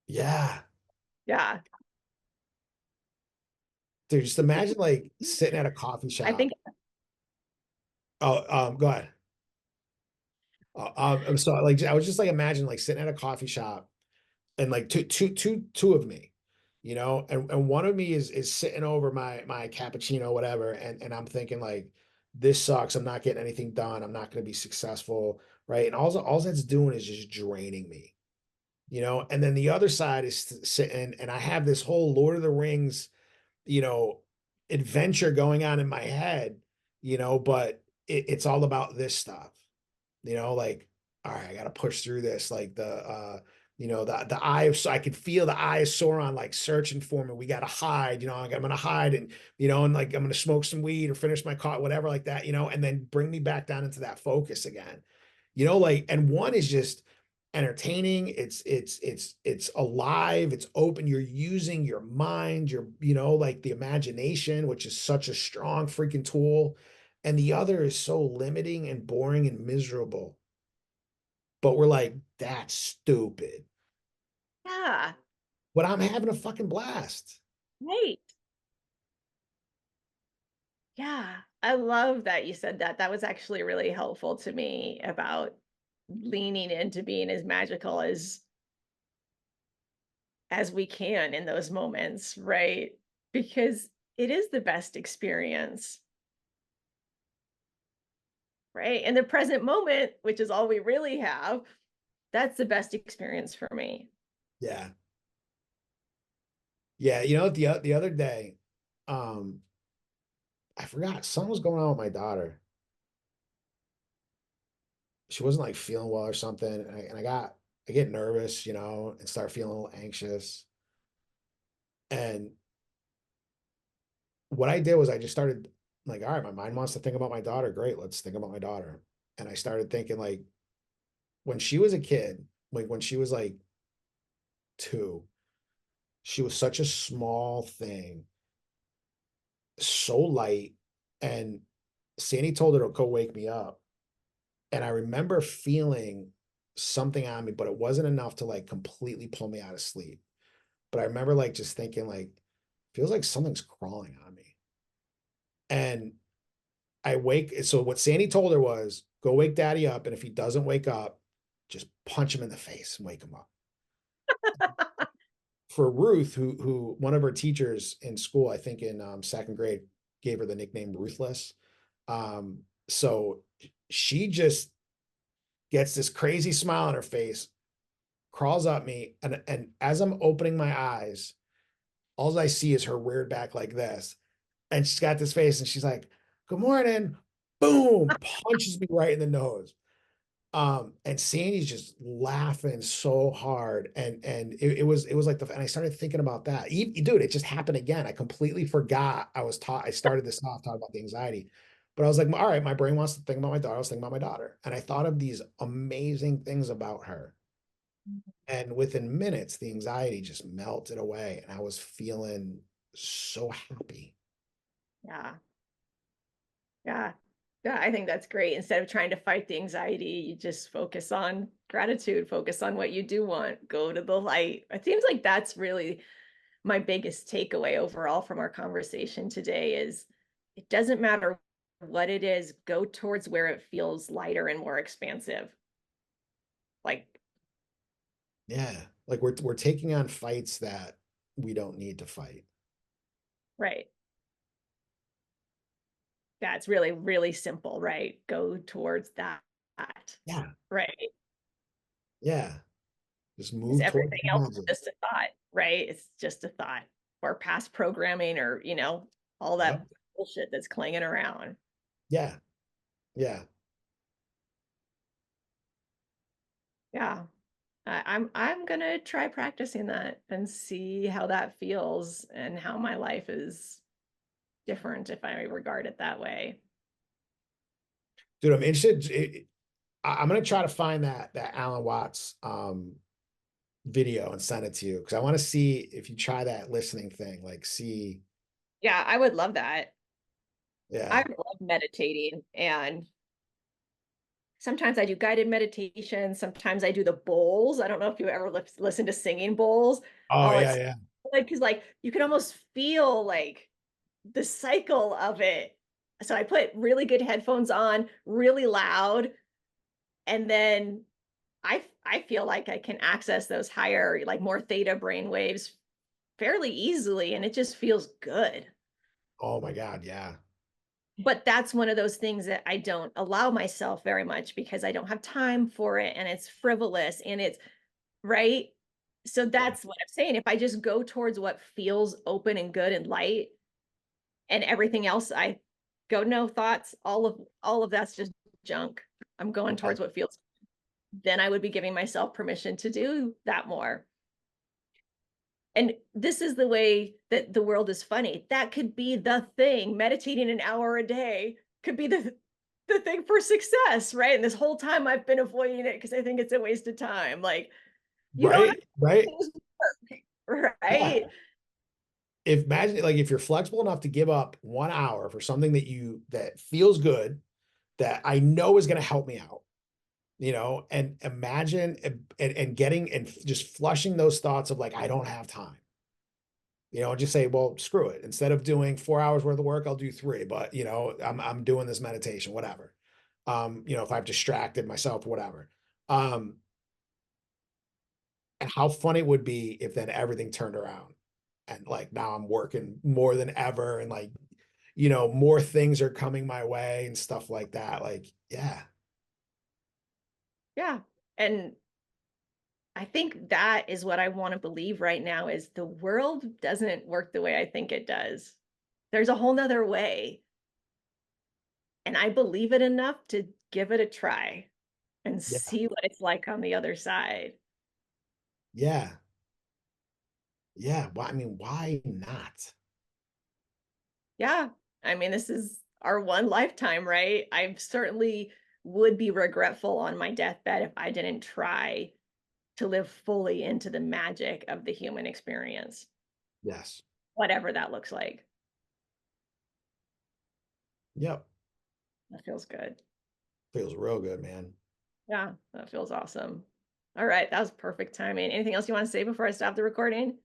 [SPEAKER 2] Yeah.
[SPEAKER 1] Yeah,
[SPEAKER 2] Dude, just imagine like sitting at a coffee
[SPEAKER 1] I think
[SPEAKER 2] shop. Oh, go ahead. So like I was just like imagine like sitting at a coffee shop and like two of me, and one of me is sitting over my cappuccino, whatever, and I'm thinking like, this sucks. I'm not getting anything done. I'm not going to be successful, right? And all that's doing is just draining me, And then the other side is sitting, and I have this whole Lord of the Rings, you know, adventure going on in my head, but it's all about this stuff, like, all right, I got to push through this. Like the eye of, so I could feel the eye of Sauron like searching for me. We got to hide, I'm going to hide and like I'm going to smoke some weed or finish my coffee, whatever, like that, and then bring me back down into that focus again, like, and one is just entertaining. It's alive. It's open. You're using your mind, like the imagination, which is such a strong freaking tool. And the other is so limiting and boring and miserable. But we're like, that's stupid.
[SPEAKER 1] yeah,
[SPEAKER 2] But I'm having a fucking blast.
[SPEAKER 1] right. Yeah, I love that you said that. That was actually really helpful to me about leaning into being as magical as we can in those moments, right? Because it is the best experience, right? In the present moment, which is all we really have, that's the best experience for me.
[SPEAKER 2] Yeah. Yeah. The other day, um, I forgot something was going on with my daughter. She wasn't like feeling well or something. I get nervous, and start feeling a little anxious. And what I did was I just started like, all right, my mind wants to think about my daughter. Great, let's think about my daughter. And I started thinking like when she was a kid, like when she was like 2, she was such a small thing, so light. And Sandy told her to go wake me up. And I remember feeling something on me, but it wasn't enough to like completely pull me out of sleep. But I remember like just thinking like, feels like something's crawling on me. And so what Sandy told her was, go wake daddy up. And if he doesn't wake up, just punch him in the face and wake him up. For Ruth, who one of her teachers in school, I think in second grade, gave her the nickname Ruthless. So she just gets this crazy smile on her face, crawls up me, and as I'm opening my eyes, all I see is her reared back like this. And she's got this face and she's like, good morning. Boom, punches me right in the nose. And Sandy's just laughing so hard. And it was like and I started thinking about that. Dude, it just happened again. I completely forgot I started this off talking about the anxiety. But I was like, all right, my brain wants to think about my daughter. I was thinking about my daughter. And I thought of these amazing things about her. And within minutes, the anxiety just melted away. And I was feeling so happy.
[SPEAKER 1] Yeah. Yeah. Yeah, I think that's great. Instead of trying to fight the anxiety, you just focus on gratitude, focus on what you do want, go to the light. It seems like that's really my biggest takeaway overall from our conversation today is it doesn't matter what it is, go towards where it feels lighter and more expansive. Like,
[SPEAKER 2] Yeah. Like we're taking on fights that we don't need to fight.
[SPEAKER 1] right. That's really, really simple, right? Go towards that.
[SPEAKER 2] Yeah.
[SPEAKER 1] Right.
[SPEAKER 2] Yeah. Just
[SPEAKER 1] Because
[SPEAKER 2] move towards
[SPEAKER 1] everything
[SPEAKER 2] the
[SPEAKER 1] else is
[SPEAKER 2] magic.
[SPEAKER 1] just a thought, right? It's just a thought or past programming or, all that
[SPEAKER 2] Yep.
[SPEAKER 1] bullshit that's clanging around.
[SPEAKER 2] Yeah. Yeah.
[SPEAKER 1] Yeah. I'm gonna try practicing that and see how that feels and how my life is different if I regard it that way.
[SPEAKER 2] Dude, I'm interested. I'm gonna try to find that Alan Watts video and send it to you because I want to see if you try that listening thing. Like, see,
[SPEAKER 1] Yeah, I would love that. I
[SPEAKER 2] yeah.
[SPEAKER 1] love meditating and sometimes I do guided meditation. Sometimes I do the bowls. I don't know if you ever listen to singing bowls.
[SPEAKER 2] Oh,
[SPEAKER 1] Oh,
[SPEAKER 2] yeah,
[SPEAKER 1] it's
[SPEAKER 2] yeah.
[SPEAKER 1] like because like you can almost feel like the cycle of it. So I put really good headphones on, really loud, and then I feel like I can access those higher, like more theta brain waves fairly easily, and it just feels good.
[SPEAKER 2] Oh my God, yeah.
[SPEAKER 1] But that's one of those things that I don't allow myself very much because I don't have time for it and it's frivolous and it's right. So
[SPEAKER 2] Yeah.
[SPEAKER 1] that's what I'm saying. If I just go towards what feels open and good and light and everything else, I go, no thoughts, all of that's just junk. I'm going
[SPEAKER 2] Yeah.
[SPEAKER 1] towards what feels, then I would be giving myself permission to do that more. And this is the way that the world is funny. That could be the thing. Meditating an hour a day could be the thing for success, right? And this whole time I've been avoiding it because I think it's a waste of time. Like you don't have
[SPEAKER 2] Right, right.
[SPEAKER 1] to work,
[SPEAKER 2] Yeah.
[SPEAKER 1] right?
[SPEAKER 2] If imagine like if you're flexible enough to give up 1 hour for something that feels good, that I know is going to help me out, and imagine and getting and just flushing those thoughts of like, I don't have time. Just say, well, screw it. Instead of doing 4 hours worth of work, I'll do three, but I'm doing this meditation, whatever. If I've distracted myself, whatever. And how fun it would be if then everything turned around and like now I'm working more than ever and like, more things are coming my way and stuff like that. Like, yeah.
[SPEAKER 1] Yeah. And I think that is what I want to believe right now is the world doesn't work the way I think it does. There's a whole nother way. And I believe it enough to give it a try and
[SPEAKER 2] Yeah.
[SPEAKER 1] see what it's like on the other side.
[SPEAKER 2] Yeah. Yeah. Well, I mean, why not?
[SPEAKER 1] Yeah. I mean, this is our one lifetime, right? I certainly would be regretful on my deathbed if I didn't try to live fully into the magic of the human experience,
[SPEAKER 2] Yes.
[SPEAKER 1] whatever that looks like.
[SPEAKER 2] Yep.
[SPEAKER 1] That feels good.
[SPEAKER 2] Feels real good, man.
[SPEAKER 1] Yeah, that feels awesome. All right, that was perfect timing. Anything else you want to say before I stop the recording?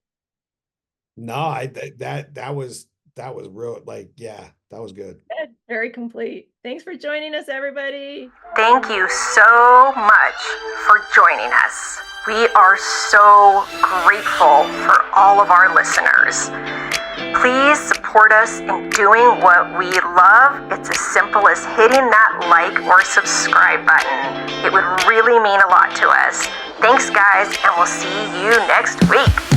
[SPEAKER 2] No, that was real. Like, yeah, that was good.
[SPEAKER 1] Good. Very complete. Thanks for joining us, everybody.
[SPEAKER 3] Thank you so much for joining us. We are so grateful for all of our listeners. Please support us in doing what we love. It's as simple as hitting that like or subscribe button. It would really mean a lot to us. Thanks, guys, and we'll see you next week.